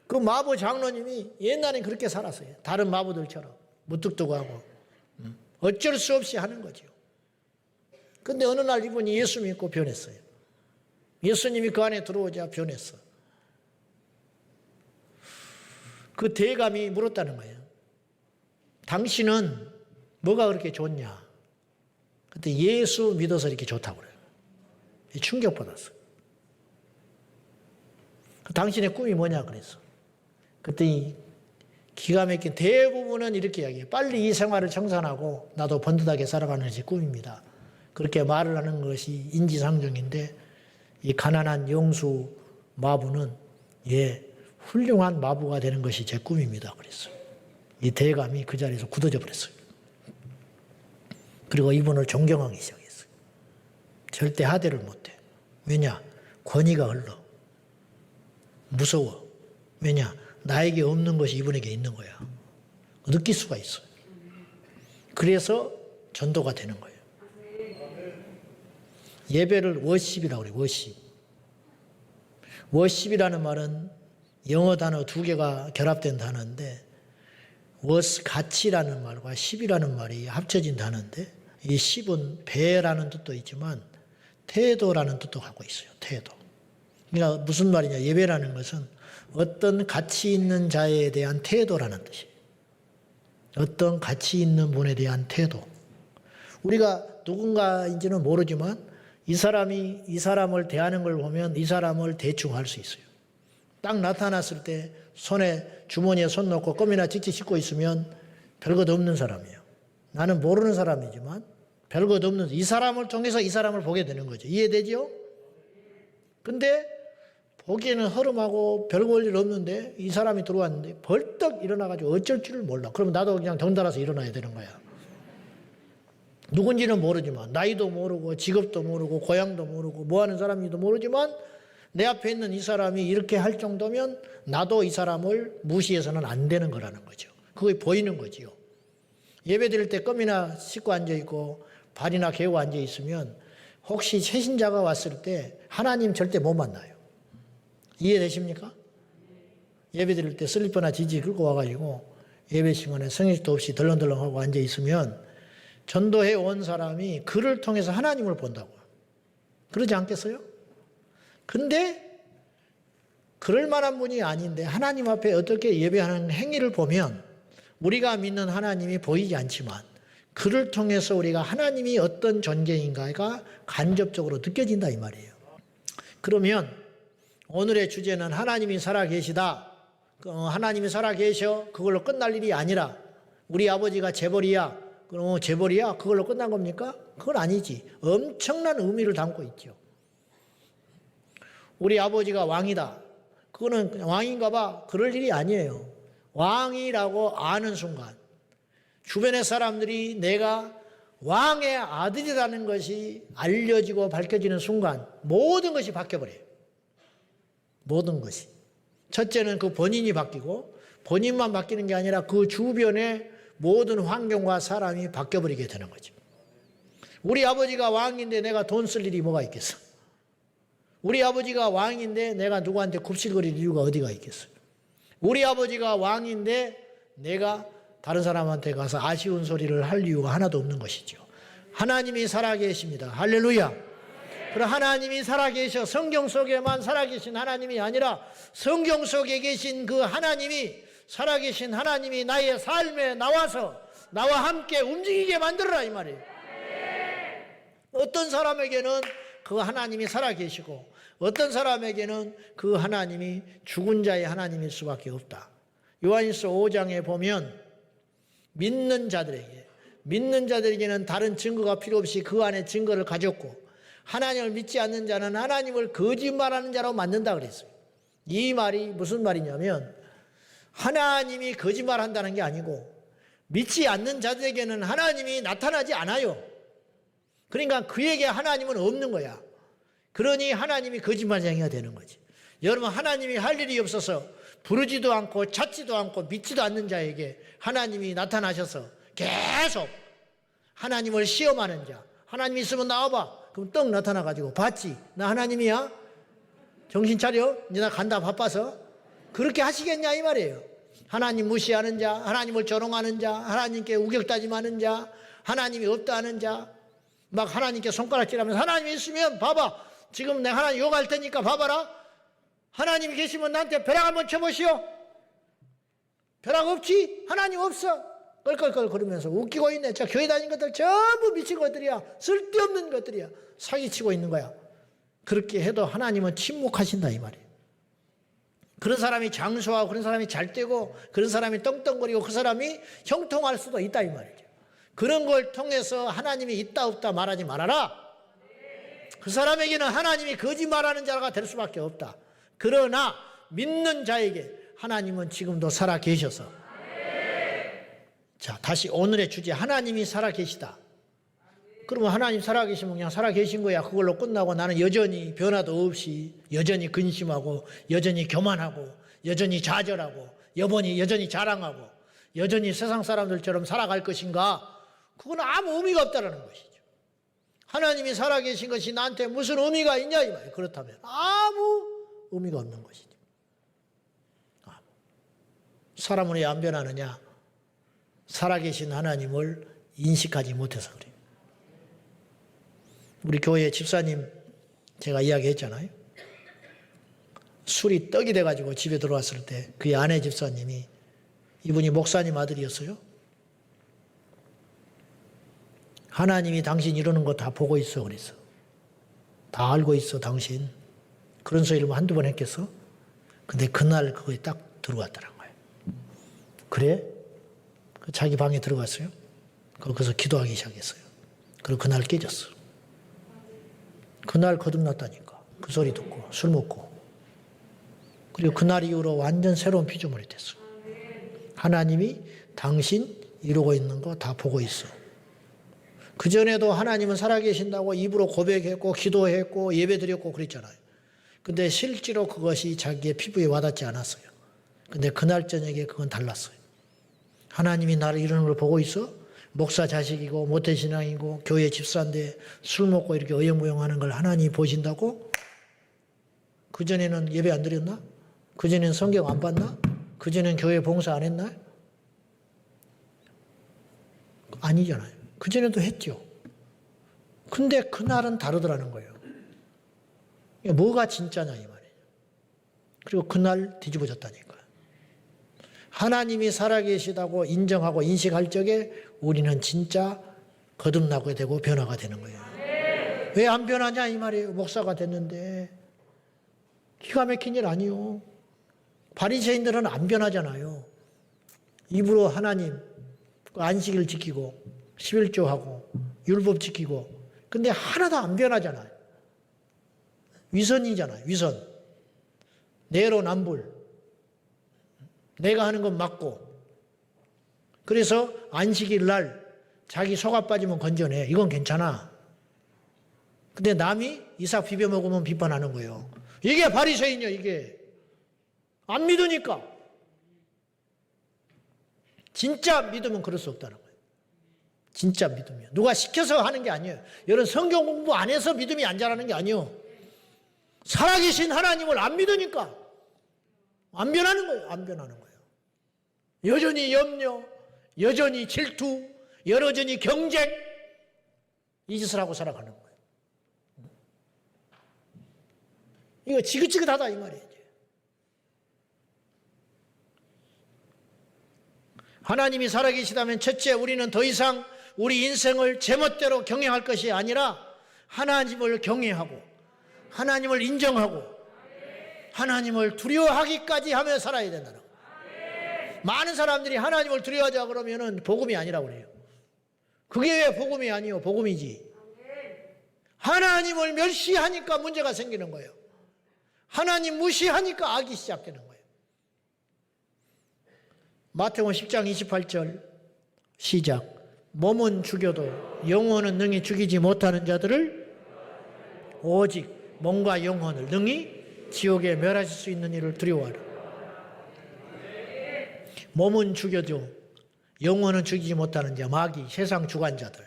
[SPEAKER 1] 그 마부 장로님이 옛날엔 그렇게 살았어요. 다른 마부들처럼 무뚝뚝 하고 어쩔 수 없이 하는 거죠. 근데 어느 날 이분이 예수 믿고 변했어요. 예수님이 그 안에 들어오자 변했어. 그 대감이 물었다는 거예요. 당신은 뭐가 그렇게 좋냐? 그때 예수 믿어서 이렇게 좋다고 그래요. 충격받았어. 당신의 꿈이 뭐냐 그랬어. 그랬더니 기가 막힌 대부분은 이렇게 이야기해요. 빨리 이 생활을 청산하고 나도 번듯하게 살아가는 것이 꿈입니다. 그렇게 말을 하는 것이 인지상정인데 이 가난한 영수 마부는 훌륭한 마부가 되는 것이 제 꿈입니다. 그랬어요. 이 대감이 그 자리에서 굳어져 버렸어요. 그리고 이분을 존경하기 시작했어요. 절대 하대를 못해. 왜냐? 권위가 흘러. 무서워. 왜냐? 나에게 없는 것이 이분에게 있는 거야. 느낄 수가 있어요. 그래서 전도가 되는 거예요. 예배를 워십이라고 그래요. 워십. 워십이라는 말은 영어 단어 두 개가 결합된 단어인데 가치라는 말과 십이라는 말이 합쳐진 단어인데 이 십은 배라는 뜻도 있지만 태도라는 뜻도 갖고 있어요. 태도. 그러니까 무슨 말이냐. 예배라는 것은 어떤 가치 있는 자에 대한 태도라는 뜻이에요. 어떤 가치 있는 분에 대한 태도. 우리가 누군가인지는 모르지만 이 사람이 이 사람을 대하는 걸 보면 이 사람을 대충 알 수 있어요. 딱 나타났을 때 손에 주머니에 손 넣고 껌이나 찍찍 씻고 있으면 별것 없는 사람이에요. 나는 모르는 사람이지만 별것 없는 이 사람을 통해서 이 사람을 보게 되는 거죠. 이해되죠? 근데 보기에는 허름하고 별 볼 일 없는데 이 사람이 들어왔는데 벌떡 일어나가지고 어쩔 줄을 몰라. 그러면 나도 그냥 덩달아서 일어나야 되는 거야. 누군지는 모르지만 나이도 모르고 직업도 모르고 고향도 모르고 뭐하는 사람인지도 모르지만 내 앞에 있는 이 사람이 이렇게 할 정도면 나도 이 사람을 무시해서는 안 되는 거라는 거죠. 그게 보이는 거지요. 예배 드릴 때 껌이나 씻고 앉아있고 발이나 개고 앉아있으면 혹시 새신자가 왔을 때 하나님 절대 못 만나요. 이해되십니까? 예배 드릴 때 슬리퍼나 지지 긁고 와가지고 예배 시간에 성의식도 없이 덜렁덜렁하고 앉아있으면 전도해 온 사람이 그를 통해서 하나님을 본다고. 그러지 않겠어요? 근데 그럴 만한 분이 아닌데 하나님 앞에 어떻게 예배하는 행위를 보면 우리가 믿는 하나님이 보이지 않지만 그를 통해서 우리가 하나님이 어떤 존재인가가 간접적으로 느껴진다 이 말이에요. 그러면 오늘의 주제는 하나님이 살아계시다. 하나님이 살아계셔. 그걸로 끝날 일이 아니라 우리 아버지가 재벌이야. 재벌이야? 그걸로 끝난 겁니까? 그건 아니지. 엄청난 의미를 담고 있죠. 우리 아버지가 왕이다. 그거는 왕인가 봐. 그럴 일이 아니에요. 왕이라고 아는 순간 주변의 사람들이 내가 왕의 아들이라는 것이 알려지고 밝혀지는 순간 모든 것이 바뀌어버려요. 모든 것이. 첫째는 그 본인이 바뀌고 본인만 바뀌는 게 아니라 그 주변의 모든 환경과 사람이 바뀌어버리게 되는 거죠. 우리 아버지가 왕인데 내가 돈 쓸 일이 뭐가 있겠어? 우리 아버지가 왕인데 내가 누구한테 굽실거릴 이유가 어디가 있겠어요? 우리 아버지가 왕인데 내가 다른 사람한테 가서 아쉬운 소리를 할 이유가 하나도 없는 것이죠. 하나님이 살아계십니다. 할렐루야. 그럼 하나님이 살아계셔. 성경 속에만 살아계신 하나님이 아니라 성경 속에 계신 그 하나님이 살아계신 하나님이 나의 삶에 나와서 나와 함께 움직이게 만들어라 이 말이에요. 어떤 사람에게는 그 하나님이 살아계시고 어떤 사람에게는 그 하나님이 죽은 자의 하나님일 수밖에 없다. 요한일서 5장에 보면 믿는 자들에게는 다른 증거가 필요 없이 그 안에 증거를 가졌고 하나님을 믿지 않는 자는 하나님을 거짓말하는 자로 만든다 그랬어요. 이 말이 무슨 말이냐면 하나님이 거짓말한다는 게 아니고 믿지 않는 자들에게는 하나님이 나타나지 않아요. 그러니까 그에게 하나님은 없는 거야. 그러니 하나님이 거짓말쟁이가 되는 거지. 여러분 하나님이 할 일이 없어서 부르지도 않고 찾지도 않고 믿지도 않는 자에게 하나님이 나타나셔서 계속 하나님을 시험하는 자. 하나님 있으면 나와봐. 그럼 떡 나타나가지고 봤지? 나 하나님이야? 정신 차려? 이제 나 간다 바빠서. 그렇게 하시겠냐 이 말이에요. 하나님 무시하는 자, 하나님을 조롱하는 자, 하나님께 우격다짐하는 자, 하나님이 없다 하는 자, 막 하나님께 손가락질하면서 하나님이 있으면 봐봐. 지금 내가 하나님 욕할 테니까 봐봐라. 하나님이 계시면 나한테 벼락 한번 쳐보시오. 벼락 없지? 하나님 없어. 껄껄껄 거리면서 웃기고 있네. 저 교회 다니는 것들 전부 미친 것들이야. 쓸데없는 것들이야. 사기치고 있는 거야. 그렇게 해도 하나님은 침묵하신다 이 말이에요. 그런 사람이 장수하고 그런 사람이 잘되고 그런 사람이 떵떵거리고 그 사람이 형통할 수도 있다 이 말이죠. 그런 걸 통해서 하나님이 있다 없다 말하지 말아라. 그 사람에게는 하나님이 거짓말하는 자가 될 수밖에 없다. 그러나 믿는 자에게 하나님은 지금도 살아 계셔서. 자, 다시 오늘의 주제 하나님이 살아 계시다. 그러면 하나님 살아 계시면 그냥 살아 계신 거야. 그걸로 끝나고 나는 여전히 변화도 없이 여전히 근심하고 여전히 교만하고 여전히 좌절하고 여전히 자랑하고 여전히 세상 사람들처럼 살아갈 것인가? 그건 아무 의미가 없다는 것이죠. 하나님이 살아계신 것이 나한테 무슨 의미가 있냐 이 말이에요. 그렇다면 아무 의미가 없는 것이죠. 사람은 왜 안 변하느냐? 살아계신 하나님을 인식하지 못해서 그래요. 우리 교회 집사님 제가 이야기했잖아요. 술이 떡이 돼가지고 집에 들어왔을 때 그의 아내 집사님이, 이분이 목사님 아들이었어요. 하나님이 당신 이러는 거 다 보고 있어 그랬어. 다 알고 있어 당신. 그런 소리를 한두 번 했겠어? 근데 그날 그거에 딱 들어왔더란 거예요. 그래? 자기 방에 들어갔어요. 거기서 기도하기 시작했어요. 그리고 그날 깨졌어. 그날 거듭났다니까. 그 소리 듣고 술 먹고. 그리고 그날 이후로 완전 새로운 피조물이 됐어. 하나님이 당신 이루고 있는 거 다 보고 있어. 그전에도 하나님은 살아계신다고 입으로 고백했고 기도했고 예배드렸고 그랬잖아요. 근데 실제로 그것이 자기의 피부에 와닿지 않았어요. 근데 그날 저녁에 그건 달랐어요. 하나님이 나를 이러는 걸 보고 있어? 목사 자식이고 모태신앙이고 교회 집사인데 술 먹고 이렇게 어영부영하는 걸 하나님이 보신다고? 그전에는 예배 안 드렸나? 그전에는 성경 안 봤나? 그전에는 교회 봉사 안 했나? 아니잖아요. 그전에도 했죠. 근데 그날은 다르더라는 거예요. 뭐가 진짜냐 이 말이에요. 그리고 그날 뒤집어졌다니까요. 하나님이 살아계시다고 인정하고 인식할 적에 우리는 진짜 거듭나게 되고 변화가 되는 거예요. 왜 안 변하냐 이 말이에요. 목사가 됐는데. 기가 막힌 일 아니요. 바리새인들은 안 변하잖아요. 입으로 하나님 안식일 지키고 11조하고 율법 지키고 근데 하나도 안 변하잖아요. 위선이잖아요. 위선. 내로남불. 내가 하는 건 맞고. 그래서 안식일 날 자기 속아 빠지면 건져내. 이건 괜찮아. 근데 남이 이삭 비벼 먹으면 비판하는 거예요. 이게 바리새인이야 이게. 안 믿으니까. 진짜 믿으면 그럴 수 없다는 거예요. 진짜 믿으면. 누가 시켜서 하는 게 아니에요. 여러분 성경 공부 안 해서 믿음이 안 자라는 게 아니에요. 살아계신 하나님을 안 믿으니까. 안 변하는 거예요. 안 변하는 거예요. 여전히 염려, 여전히 질투, 여전히 경쟁, 이 짓을 하고 살아가는 거예요. 이거 지긋지긋하다 이 말이에요. 하나님이 살아계시다면 첫째 우리는 더 이상 우리 인생을 제멋대로 경영할 것이 아니라 하나님을 경외하고 하나님을 인정하고 하나님을 두려워하기까지 하며 살아야 된다는 거예요. 많은 사람들이 하나님을 두려워하자 그러면은 복음이 아니라고 그래요. 그게 왜 복음이 아니요? 복음이지. 하나님을 멸시하니까 문제가 생기는 거예요. 하나님 무시하니까 악이 시작되는 거예요. 마태복음 10장 28절 시작. 몸은 죽여도 영혼은 능히 죽이지 못하는 자들을 오직 몸과 영혼을 능히 지옥에 멸하실 수 있는 일을 두려워하라. 몸은 죽여도 영혼은 죽이지 못하는 자, 마귀, 세상 주관자들,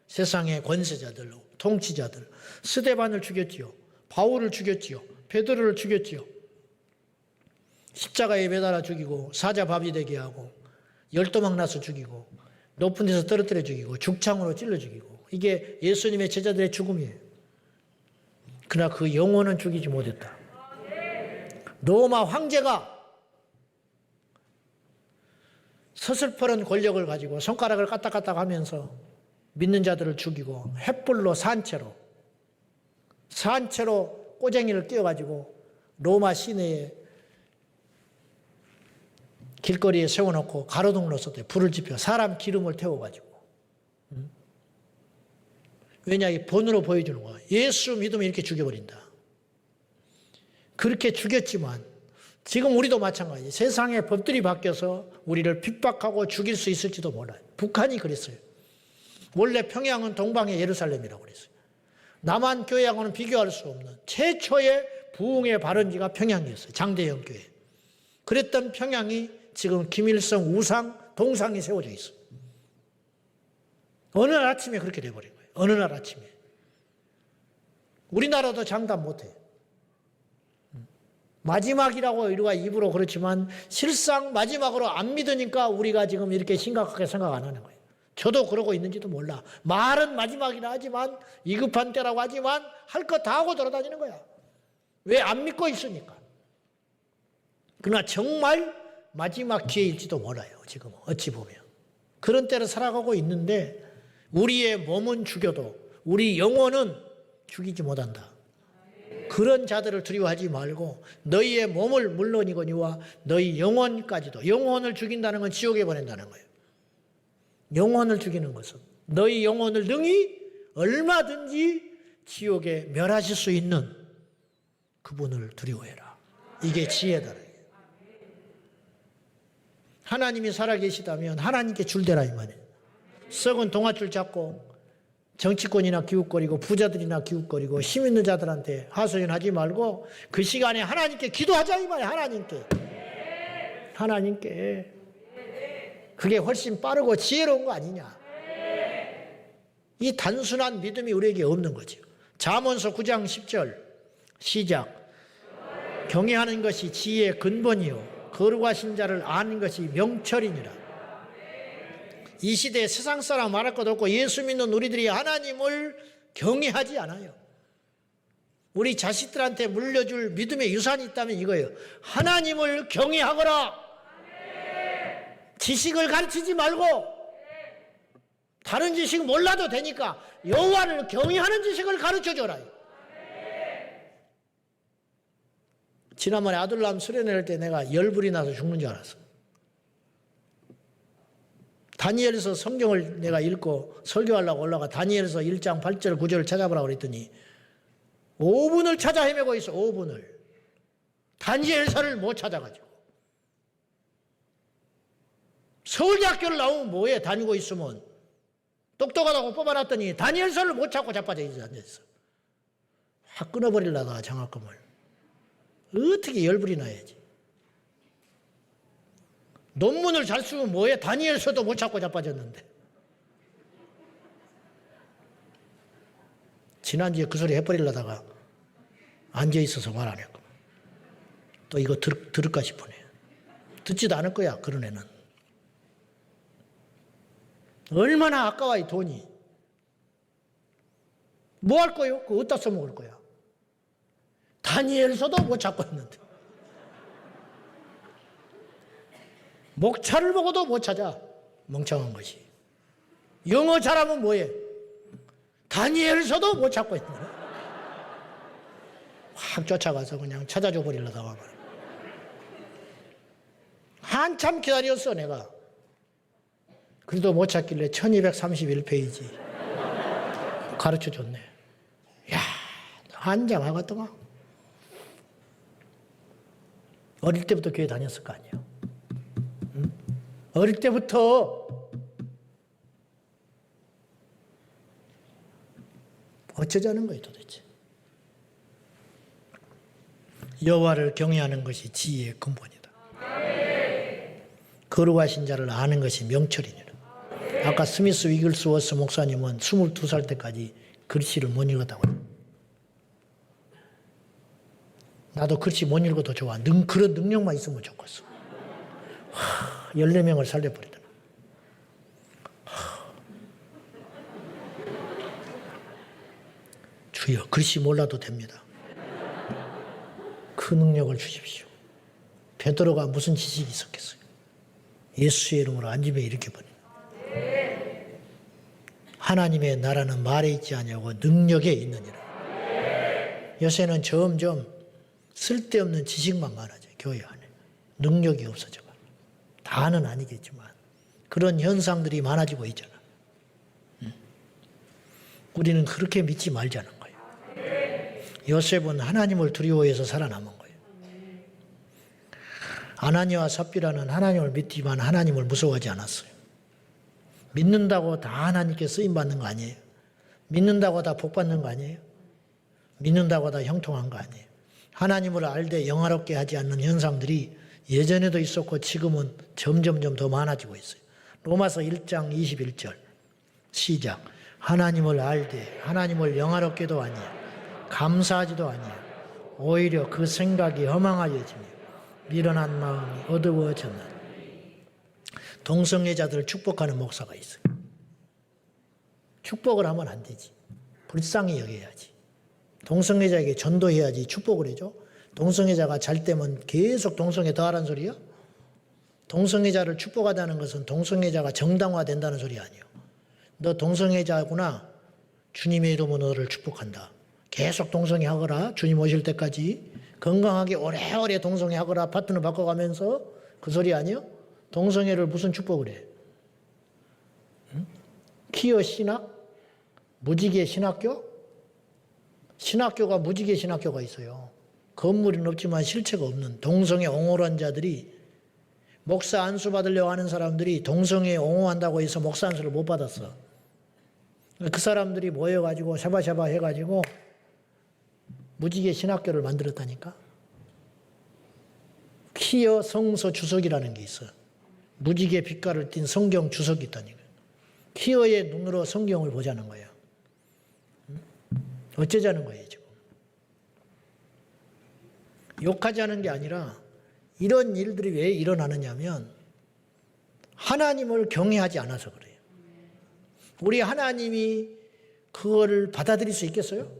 [SPEAKER 1] 세상의 권세자들, 통치자들, 스데반을 죽였지요. 바울을 죽였지요. 베드로를 죽였지요. 십자가에 매달아 죽이고 사자밥이 되게 하고 열도망 나서 죽이고 높은 데서 떨어뜨려 죽이고 죽창으로 찔러 죽이고 이게 예수님의 제자들의 죽음이에요. 그러나 그 영혼은 죽이지 못했다. 로마 황제가 서슬퍼런 권력을 가지고 손가락을 까딱까딱 하면서 믿는 자들을 죽이고 횃불로 산채로 꼬쟁이를 띄워가지고 로마 시내에 길거리에 세워놓고 가로등으로 썼대. 불을 지펴 사람 기름을 태워가지고. 왜냐, 이 본으로 보여주는 거야. 예수 믿으면 이렇게 죽여버린다. 그렇게 죽였지만 지금 우리도 마찬가지. 세상의 법들이 바뀌어서 우리를 핍박하고 죽일 수 있을지도 몰라요. 북한이 그랬어요. 원래 평양은 동방의 예루살렘이라고 그랬어요. 남한 교회하고는 비교할 수 없는 최초의 부흥의 발원지가 평양이었어요. 장대영 교회. 그랬던 평양이 지금 김일성 우상, 동상이 세워져 있어요. 어느 날 아침에 그렇게 돼버린 거예요. 어느 날 아침에. 우리나라도 장담 못해. 마지막이라고 우리가 입으로 그렇지만 실상 마지막으로 안 믿으니까 우리가 지금 이렇게 심각하게 생각 안 하는 거예요. 저도 그러고 있는지도 몰라. 말은 마지막이라 하지만 위급한 때라고 하지만 할 거 다 하고 돌아다니는 거야. 왜 안 믿고 있으니까. 그러나 정말 마지막 기회일지도 몰라요. 지금 어찌 보면. 그런 때를 살아가고 있는데 우리의 몸은 죽여도 우리 영혼은 죽이지 못한다. 그런 자들을 두려워하지 말고 너희의 몸을 물론이거니와 너희 영혼까지도, 영혼을 죽인다는 건 지옥에 보낸다는 거예요. 영혼을 죽이는 것은 너희 영혼을 능히 얼마든지 지옥에 멸하실 수 있는 그분을 두려워해라. 이게 지혜다. 하나님이 살아계시다면 하나님께 줄대라 이 말이에요. 썩은 동아줄 잡고 정치권이나 기웃거리고 부자들이나 기웃거리고 힘 있는 자들한테 하소연하지 말고 그 시간에 하나님께 기도하자 이 말이에요. 하나님께. 그게 훨씬 빠르고 지혜로운 거 아니냐. 이 단순한 믿음이 우리에게 없는 거죠. 잠언서 9장 10절 시작. 경외하는 것이 지혜의 근본이요 거룩하신 자를 아는 것이 명철이니라. 이 시대에 세상 사람 말할 것 없고 예수 믿는 우리들이 하나님을 경외하지 않아요. 우리 자식들한테 물려줄 믿음의 유산이 있다면 이거예요. 하나님을 경외하거라. 지식을 가르치지 말고 다른 지식 몰라도 되니까 여호와를 경외하는 지식을 가르쳐줘라. 지난번에 아들남 수련회할 때 내가 열불이 나서 죽는 줄 알았어. 다니엘서 성경을 내가 읽고 설교하려고 올라가 다니엘서 1장 8절 9절을 찾아보라고 그랬더니 5분을 찾아 헤매고 있어. 5분을. 다니엘서를 못 찾아가지고. 서울대학교를 나오면 뭐해? 다니고 있으면. 똑똑하다고 뽑아놨더니 다니엘서를 못 찾고 자빠져 앉아있어. 확 끊어버리려다가 장학금을. 어떻게 열불이 나야지. 논문을 잘 쓰면 뭐해? 다니엘서도 못 찾고 자빠졌는데. 지난주에 그 소리 해버리려다가 앉아있어서 말 안 했고. 또 이거 들을까 싶으네. 듣지도 않을 거야, 그런 애는. 얼마나 아까워, 이 돈이. 뭐 할 거요? 그거 어디다 써먹을 거야? 다니엘서도 못 찾고 있는데. 목차를 보고도 못 찾아. 멍청한 것이. 영어 잘하면 뭐해? 다니엘서도 못 찾고 있는 거야. 확 쫓아가서 그냥 찾아줘 버리려다가 한참 기다렸어 내가. 그래도 못 찾길래 1231페이지 가르쳐줬네. 이야, 한장하겠더만. 어릴 때부터 교회 다녔을 거 아니에요. 응? 어릴 때부터 어쩌자는 거예요 도대체. 여호와를 경외하는 것이 지혜의 근본이다. 거룩하신 자를 아는 것이 명철이니라. 아까 스미스 위글스워스 목사님은 22살 때까지 글씨를 못 읽었다고 해요. 나도 글씨 못 읽어도 좋아. 그런 능력만 있으면 좋겠어. 14명을 살려버리더라. 주여, 글씨 몰라도 됩니다. 그 능력을 주십시오. 베드로가 무슨 지식이 있었겠어요? 예수의 이름으로 안집에 일으켜버린. 하나님의 나라는 말에 있지 아니하고 능력에 있느니라. 요새는 점점 쓸데없는 지식만 많아져요. 교회 안에. 능력이 없어져가. 다는 아니겠지만 그런 현상들이 많아지고 있잖아. 우리는 그렇게 믿지 말자는 거예요. 요셉은 하나님을 두려워해서 살아남은 거예요. 아나니와 삽비라는 하나님을 믿지만 하나님을 무서워하지 않았어요. 믿는다고 다 하나님께 쓰임받는 거 아니에요. 믿는다고 다 복받는 거 아니에요. 믿는다고 다 형통한 거 아니에요. 하나님을 알되 영화롭게 하지 않는 현상들이 예전에도 있었고 지금은 점점점 더 많아지고 있어요. 로마서 1장 21절 시작. 하나님을 알되 하나님을 영화롭게도 아니야 감사하지도 아니야 오히려 그 생각이 허망하여지며 미련한 마음이 어두워졌나니. 동성애자들을 축복하는 목사가 있어요. 축복을 하면 안 되지. 불쌍히 여겨야지. 동성애자에게 전도해야지 축복을 해줘. 동성애자가 잘 되면 계속 동성애 더 하라는 소리야? 동성애자를 축복하다는 것은 동성애자가 정당화된다는 소리 아니에요. 너 동성애자구나. 주님의 이름으로 너를 축복한다. 계속 동성애 하거라. 주님 오실 때까지. 건강하게 오래오래 동성애 하거라. 파트너 바꿔가면서. 그 소리 아니에요? 동성애를 무슨 축복을 해? 응? 키어 신학? 무지개 신학교? 신학교가 무지개 신학교가 있어요. 건물은 없지만 실체가 없는 동성애 옹호한 자들이 목사 안수 받으려고 하는 사람들이 동성애 옹호한다고 해서 목사 안수를 못 받았어. 그 사람들이 모여가지고 샤바샤바 해가지고 무지개 신학교를 만들었다니까. 키어 성서 주석이라는 게 있어. 무지개 빛깔을 띤 성경 주석이 있다니까. 키어의 눈으로 성경을 보자는 거예요. 어쩌자는 거예요 지금. 욕하자는 게 아니라 이런 일들이 왜 일어나느냐면 하나님을 경외하지 않아서 그래요. 우리 하나님이 그거를 받아들일 수 있겠어요?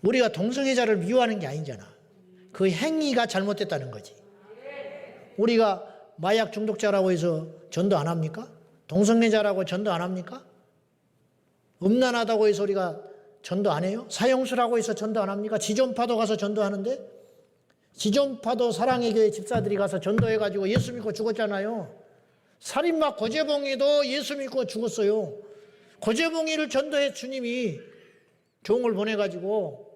[SPEAKER 1] 우리가 동성애자를 미워하는 게 아니잖아. 그 행위가 잘못됐다는 거지. 우리가 마약 중독자라고 해서 전도 안 합니까? 동성애자라고 전도 안 합니까? 음란하다고 해서 우리가 전도 안 해요? 사형수라고 해서 전도 안 합니까? 지존파도 가서 전도하는데 지존파도 사랑의 교회 집사들이 가서 전도해가지고 예수 믿고 죽었잖아요. 살인마 고재봉이도 예수 믿고 죽었어요. 고재봉이를 전도해 주님이 종을 보내가지고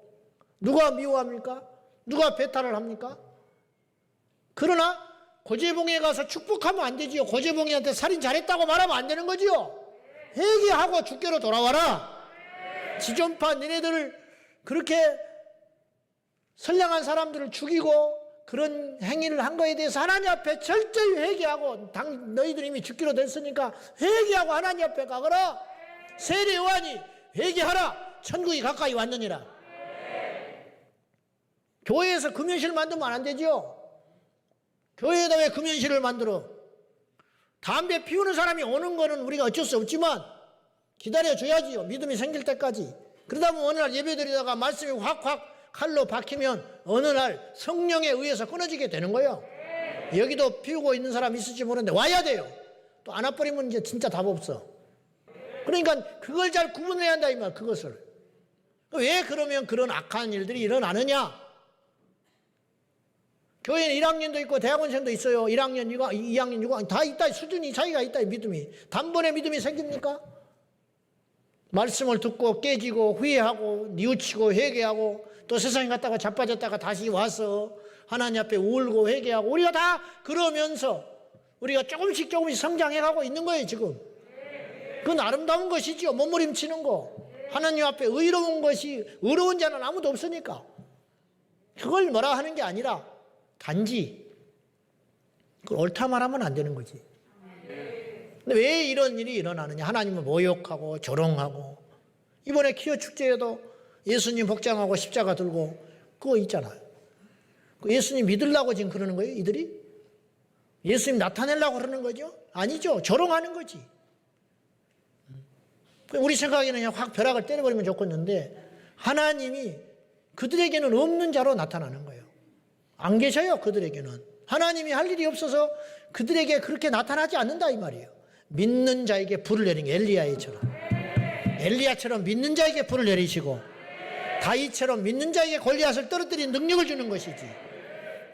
[SPEAKER 1] 누가 미워합니까? 누가 배탈을 합니까? 그러나 고재봉에 가서 축복하면 안 되지요. 고재봉이한테 살인 잘했다고 말하면 안 되는 거지요. 회개하고 주께로 돌아와라. 지존파 너네들을 그렇게 선량한 사람들을 죽이고 그런 행위를 한 거에 대해서 하나님 앞에 철저히 회개하고 너희들 이미 죽기로 됐으니까 회개하고 하나님 앞에 가거라. 세례 요한이 회개하라. 천국이 가까이 왔느니라. 교회에서 금연실 만들면 안 되죠. 교회에다 왜 금연실을 만들어? 담배 피우는 사람이 오는 거는 우리가 어쩔 수 없지만 기다려줘야지요. 믿음이 생길 때까지. 그러다 보면 어느 날 예배드리다가 말씀이 확확 칼로 박히면 어느 날 성령에 의해서 끊어지게 되는 거예요. 여기도 피우고 있는 사람 있을지 모르는데 와야 돼요. 또 안 와버리면 이제 진짜 답 없어. 그러니까 그걸 잘 구분해야 한다 이 말. 그것을. 왜 그러면 그런 악한 일들이 일어나느냐? 교회는 1학년도 있고 대학원생도 있어요. 1학년이고 2학년이고 다 있다. 수준이 차이가 있다. 믿음이. 단번에 믿음이 생깁니까? 말씀을 듣고 깨지고 후회하고 뉘우치고 회개하고 또 세상에 갔다가 자빠졌다가 다시 와서 하나님 앞에 울고 회개하고 우리가 다 그러면서 우리가 조금씩 성장해가고 있는 거예요 지금. 그건 아름다운 것이죠. 몸부림치는 거. 하나님 앞에 의로운 것이 의로운 자는 아무도 없으니까. 그걸 뭐라 하는 게 아니라 단지 그걸 옳다 말하면 안 되는 거지. 근데 왜 이런 일이 일어나느냐? 하나님을 모욕하고 조롱하고. 이번에 키어 축제에도 예수님 복장하고 십자가 들고 그거 있잖아요. 예수님 믿으려고 지금 그러는 거예요 이들이? 예수님 나타내려고 그러는 거죠? 아니죠. 조롱하는 거지. 우리 생각에는 그냥 확 벼락을 때려버리면 좋겠는데 하나님이 그들에게는 없는 자로 나타나는 거예요. 안 계셔요 그들에게는. 하나님이 할 일이 없어서 그들에게 그렇게 나타나지 않는다 이 말이에요. 믿는 자에게 불을 내린 게 엘리야처럼 믿는 자에게 불을 내리시고 다윗처럼 믿는 자에게 골리앗을 떨어뜨린 능력을 주는 것이지.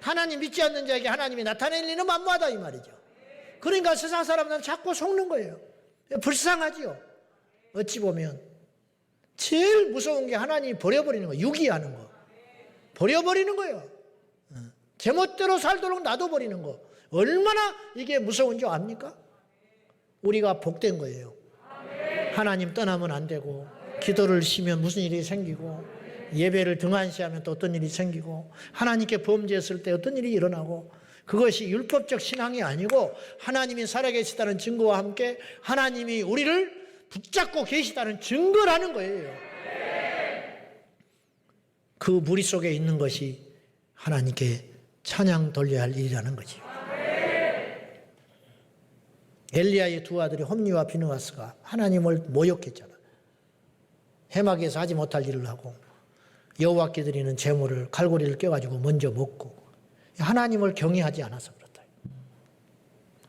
[SPEAKER 1] 하나님 믿지 않는 자에게 하나님이 나타낼 일은 만무하다 이 말이죠. 그러니까 세상 사람들은 자꾸 속는 거예요. 불쌍하지요. 어찌 보면 제일 무서운 게 하나님이 버려버리는 거예요. 유기하는 거. 버려버리는 거예요. 제멋대로 살도록 놔둬버리는 거. 얼마나 이게 무서운 줄 압니까? 우리가 복된 거예요. 하나님 떠나면 안 되고 기도를 쉬면 무슨 일이 생기고 예배를 등한시하면 또 어떤 일이 생기고 하나님께 범죄했을 때 어떤 일이 일어나고 그것이 율법적 신앙이 아니고 하나님이 살아계시다는 증거와 함께 하나님이 우리를 붙잡고 계시다는 증거라는 거예요. 그 무리 속에 있는 것이 하나님께 찬양 돌려야 할 일이라는 거지. 엘리야의 두 아들이 홈리와 비느하스가 하나님을 모욕했잖아. 해막에서 하지 못할 일을 하고 여호와께 드리는 제물을 갈고리를 껴가지고 먼저 먹고 하나님을 경외하지 않아서 그렇다.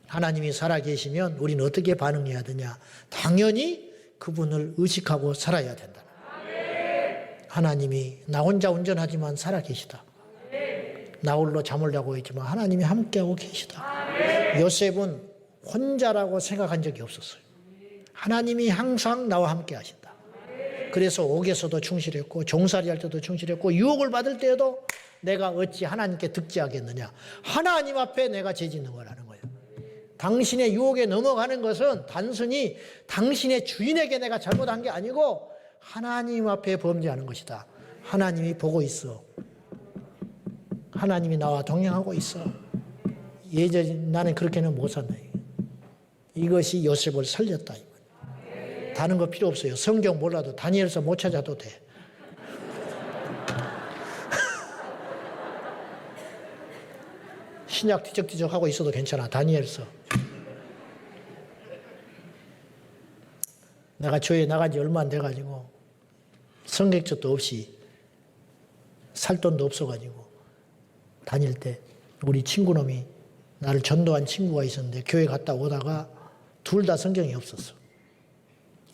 [SPEAKER 1] 하나님이 살아계시면 우리는 어떻게 반응해야 되냐? 당연히 그분을 의식하고 살아야 된다. 하나님이 나 혼자 운전하지만 살아계시다. 나 홀로 잠을 자고 있지만 하나님이 함께하고 계시다. 요셉은 혼자라고 생각한 적이 없었어요. 하나님이 항상 나와 함께 하신다. 그래서 옥에서도 충실했고 종살이 할 때도 충실했고 유혹을 받을 때에도 내가 어찌 하나님께 득지하겠느냐. 하나님 앞에 내가 죄짓는 거라는 거예요. 당신의 유혹에 넘어가는 것은 단순히 당신의 주인에게 내가 잘못한 게 아니고 하나님 앞에 범죄하는 것이다. 하나님이 보고 있어. 하나님이 나와 동행하고 있어. 예전 나는 그렇게는 못 산다. 이것이 요셉을 살렸다. 다른 거 필요 없어요. 성경 몰라도 다니엘서 못 찾아도 돼. 신약 뒤적뒤적 하고 있어도 괜찮아. 다니엘서. 내가 교회 나간 지 얼마 안 돼가지고 성경책도 없이 살 돈도 없어가지고 다닐 때 우리 친구놈이 나를 전도한 친구가 있었는데 교회 갔다 오다가 둘 다 성경이 없었어.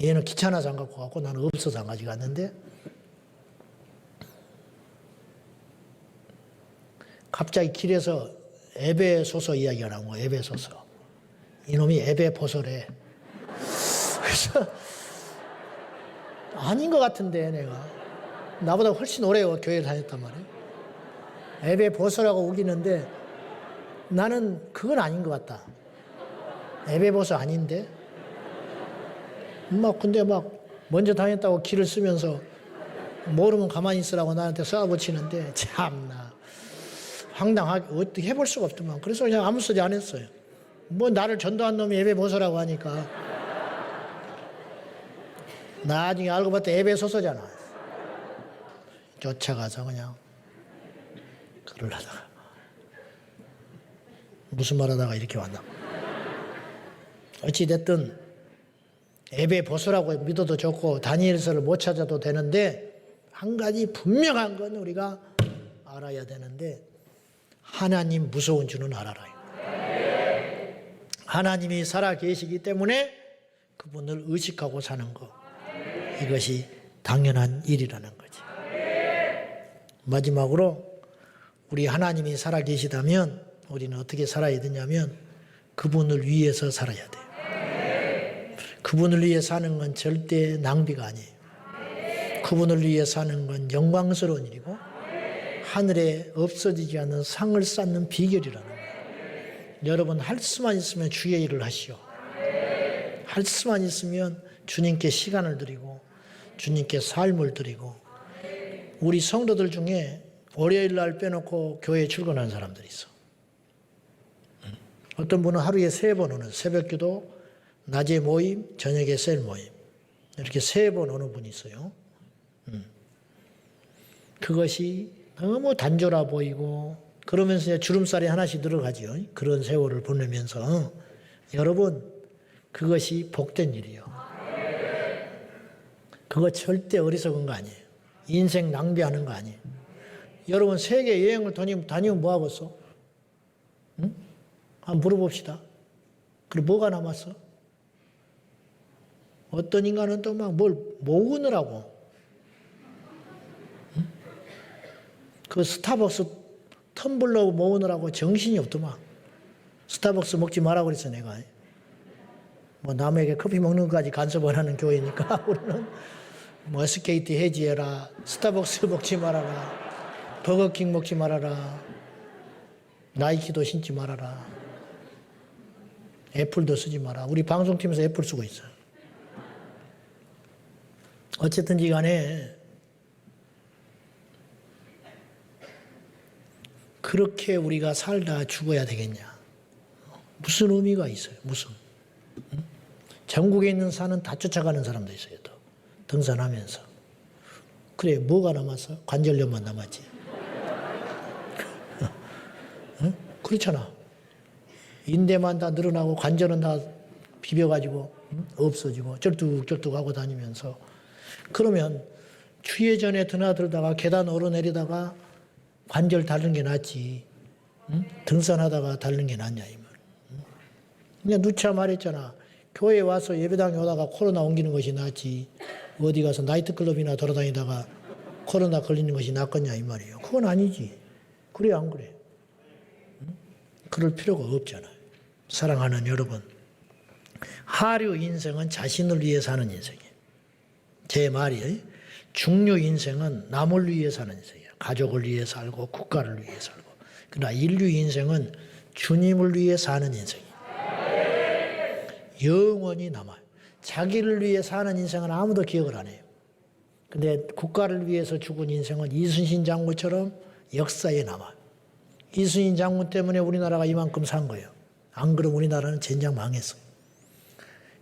[SPEAKER 1] 얘는 귀찮아서 안 갖고 갔고 나는 없어서 안 가져갔는데 갑자기 길에서 에베소서 이야기가 나온 거야. 에베소서. 이놈이 에베보서래. 그래서 아닌 것 같은데 내가 나보다 훨씬 오래 교회 다녔단 말이에요. 에베보서라고 우기는데 나는 그건 아닌 것 같다. 에베보서 아닌데 근데 먼저 다녔다고 길을 쓰면서 모르면 가만히 있으라고 나한테 쏘아붙이는데 참나 황당하게 어떻게 해볼 수가 없더만. 그래서 그냥 아무 소리 안 했어요. 나를 전도한 놈이 에베보서라고 하니까 나중에 알고 봤더니 에베소서잖아. 쫓아가서 그냥 그러려다가 무슨 말 하다가 이렇게 왔나. 어찌됐든 에베보서라고 믿어도 좋고 다니엘서를 못 찾아도 되는데 한 가지 분명한 건 우리가 알아야 되는데 하나님 무서운 줄은 알아라. 하나님이 살아계시기 때문에 그분을 의식하고 사는 것. 이것이 당연한 일이라는 거지. 마지막으로 우리 하나님이 살아계시다면 우리는 어떻게 살아야 되냐면 그분을 위해서 살아야 돼요. 그분을 위해 사는 건 절대 낭비가 아니에요. 그분을 위해 사는 건 영광스러운 일이고 하늘에 없어지지 않는 상을 쌓는 비결이라는 거예요. 여러분 할 수만 있으면 주의 일을 하시오. 할 수만 있으면 주님께 시간을 드리고 주님께 삶을 드리고. 우리 성도들 중에 월요일 날 빼놓고 교회에 출근하는 사람들이 있어. 어떤 분은 하루에 3번 오는 새벽기도, 낮에 모임, 저녁에 셀 모임. 이렇게 3번 오는 분이 있어요. 그것이 너무 단조라 보이고 그러면서 주름살이 하나씩 늘어가죠. 그런 세월을 보내면서. 여러분 그것이 복된 일이에요. 그거 절대 어리석은 거 아니에요. 인생 낭비하는 거 아니에요. 여러분 세계 여행을 다니면 뭐 하겠어? 응? 한번 물어봅시다. 그리고 뭐가 남았어? 어떤 인간은 또 막 뭘 모으느라고. 응? 그 스타벅스 텀블러 모으느라고 정신이 없더만. 스타벅스 먹지 마라 그랬어 내가. 남에게 커피 먹는 것까지 간섭을 하는 교회니까 우리는 SKT 해지해라, 스타벅스 먹지 말아라, 버거킹 먹지 말아라, 나이키도 신지 말아라, 애플도 쓰지 마라. 우리 방송팀에서 애플 쓰고 있어요. 어쨌든지 간에 그렇게 우리가 살다 죽어야 되겠냐? 무슨 의미가 있어요? 무슨? 전국에 있는 산은 다 쫓아가는 사람도 있어요. 또 등산하면서. 그래, 뭐가 남았어? 관절염만 남았지. 그렇잖아. 인대만 다 늘어나고 관절은 다 비벼가지고 없어지고 쩔뚝쩔뚝하고 다니면서, 그러면 추예전에 드나들다가 계단 오르내리다가 관절 닳는 게 낫지, 등산하다가 닳는 게 낫냐 이 말. 그냥 누차 말했잖아. 교회 와서 예배당에 오다가 코로나 옮기는 것이 낫지 어디 가서 나이트클럽이나 돌아다니다가 코로나 걸리는 것이 낫겠냐 이 말이에요. 그건 아니지. 그래 안 그래? 그럴 필요가 없잖아요. 사랑하는 여러분, 하류 인생은 자신을 위해 사는 인생이에요. 제 말이, 중류 인생은 남을 위해 사는 인생이에요. 가족을 위해 살고 국가를 위해 살고. 그러나 인류 인생은 주님을 위해 사는 인생이에요. 영원히 남아요. 자기를 위해 사는 인생은 아무도 기억을 안 해요. 근데 국가를 위해서 죽은 인생은 이순신 장군처럼 역사에 남아요. 이순신 장군 때문에 우리나라가 이만큼 산 거예요. 안 그러면 우리나라는 젠장 망했어요.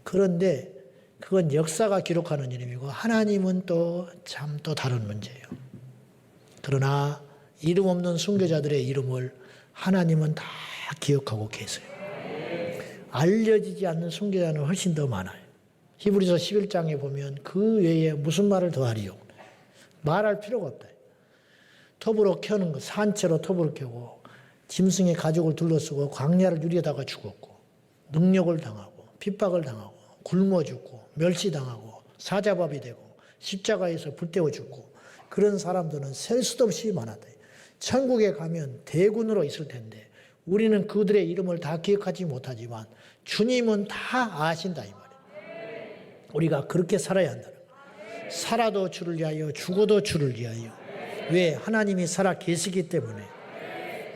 [SPEAKER 1] 그런데 그건 역사가 기록하는 이름이고, 하나님은 또 참 또 다른 문제예요. 그러나 이름 없는 순교자들의 이름을 하나님은 다 기억하고 계세요. 알려지지 않는 순교자는 훨씬 더 많아요. 히브리서 11장에 보면 그 외에 무슨 말을 더 하리요? 말할 필요가 없다. 톱으로 켜는 거, 산채로 톱을 켜고 짐승의 가죽을 둘러쓰고 광야를 유리에다가 죽었고, 능력을 당하고 핍박을 당하고 굶어 죽고 멸시당하고 사자밥이 되고 십자가에서 불태워 죽고, 그런 사람들은 셀 수도 없이 많았다. 천국에 가면 대군으로 있을 텐데 우리는 그들의 이름을 다 기억하지 못하지만 주님은 다 아신다 이 말이에요. 우리가 그렇게 살아야 한다는 거예요. 살아도 주를 위하여 죽어도 주를 위하여. 왜? 하나님이 살아 계시기 때문에.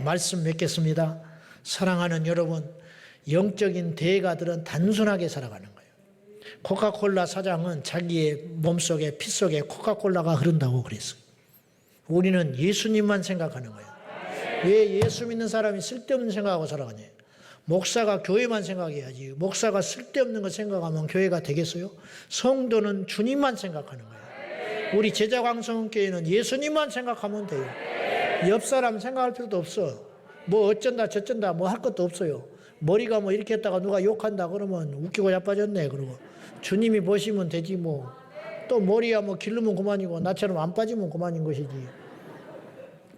[SPEAKER 1] 말씀 맺겠습니다. 사랑하는 여러분, 영적인 대가들은 단순하게 살아가는 거예요. 코카콜라 사장은 자기의 몸속에 피 속에 코카콜라가 흐른다고 그랬어요. 우리는 예수님만 생각하는 거예요. 왜 예수 믿는 사람이 쓸데없는 생각하고 살아가냐? 목사가 교회만 생각해야지. 목사가 쓸데없는 거 생각하면 교회가 되겠어요? 성도는 주님만 생각하는 거예요. 우리 제자광성교회는 예수님만 생각하면 돼요. 옆 사람 생각할 필요도 없어. 뭐 어쩐다 저쩐다 뭐 할 것도 없어요. 머리가 뭐 이렇게 했다가 누가 욕한다 그러면 웃기고 자빠졌네 그러고 주님이 보시면 되지 뭐. 또 머리야 뭐 기르면 그만이고 나처럼 안 빠지면 그만인 것이지.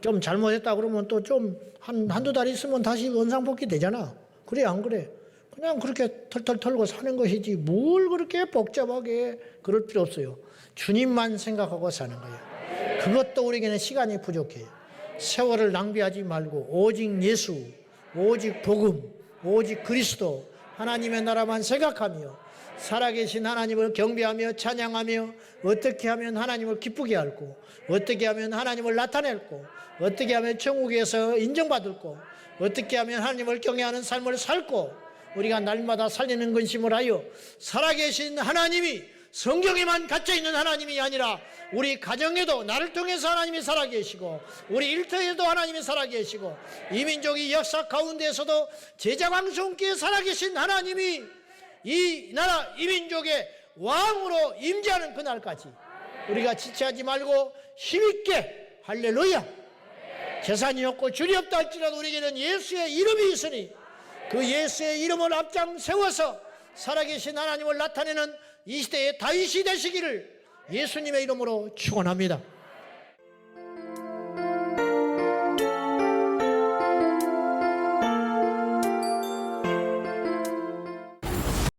[SPEAKER 1] 좀 잘못했다 그러면 또 좀 한두 달 있으면 다시 원상복귀 되잖아. 그래 안 그래? 그냥 그렇게 털털 털고 사는 것이지 뭘 그렇게 복잡하게 그럴 필요 없어요. 주님만 생각하고 사는 거예요. 그것도 우리에게는 시간이 부족해요. 세월을 낭비하지 말고 오직 예수, 오직 복음, 오직 그리스도, 하나님의 나라만 생각하며 살아계신 하나님을 경배하며 찬양하며 어떻게 하면 하나님을 기쁘게 할고, 어떻게 하면 하나님을 나타낼고, 어떻게 하면 천국에서 인정받을고, 어떻게 하면 하나님을 경외하는 삶을 살고, 우리가 날마다 살리는 근심을 하여 살아계신 하나님이 성경에만 갇혀있는 하나님이 아니라 우리 가정에도 나를 통해서 하나님이 살아계시고, 우리 일터에도 하나님이 살아계시고, 이 민족이 역사 가운데에서도 제자광성교회에 살아계신 하나님이 이 나라 이 민족의 왕으로 임재하는 그날까지 우리가 지체하지 말고 힘있게 할렐루야, 재산이 없고 줄이 없다 할지라도 우리에게는 예수의 이름이 있으니 그 예수의 이름을 앞장 세워서 살아계신 하나님을 나타내는 이 시대의 다윗이 되시기를 예수님의 이름으로 축원합니다.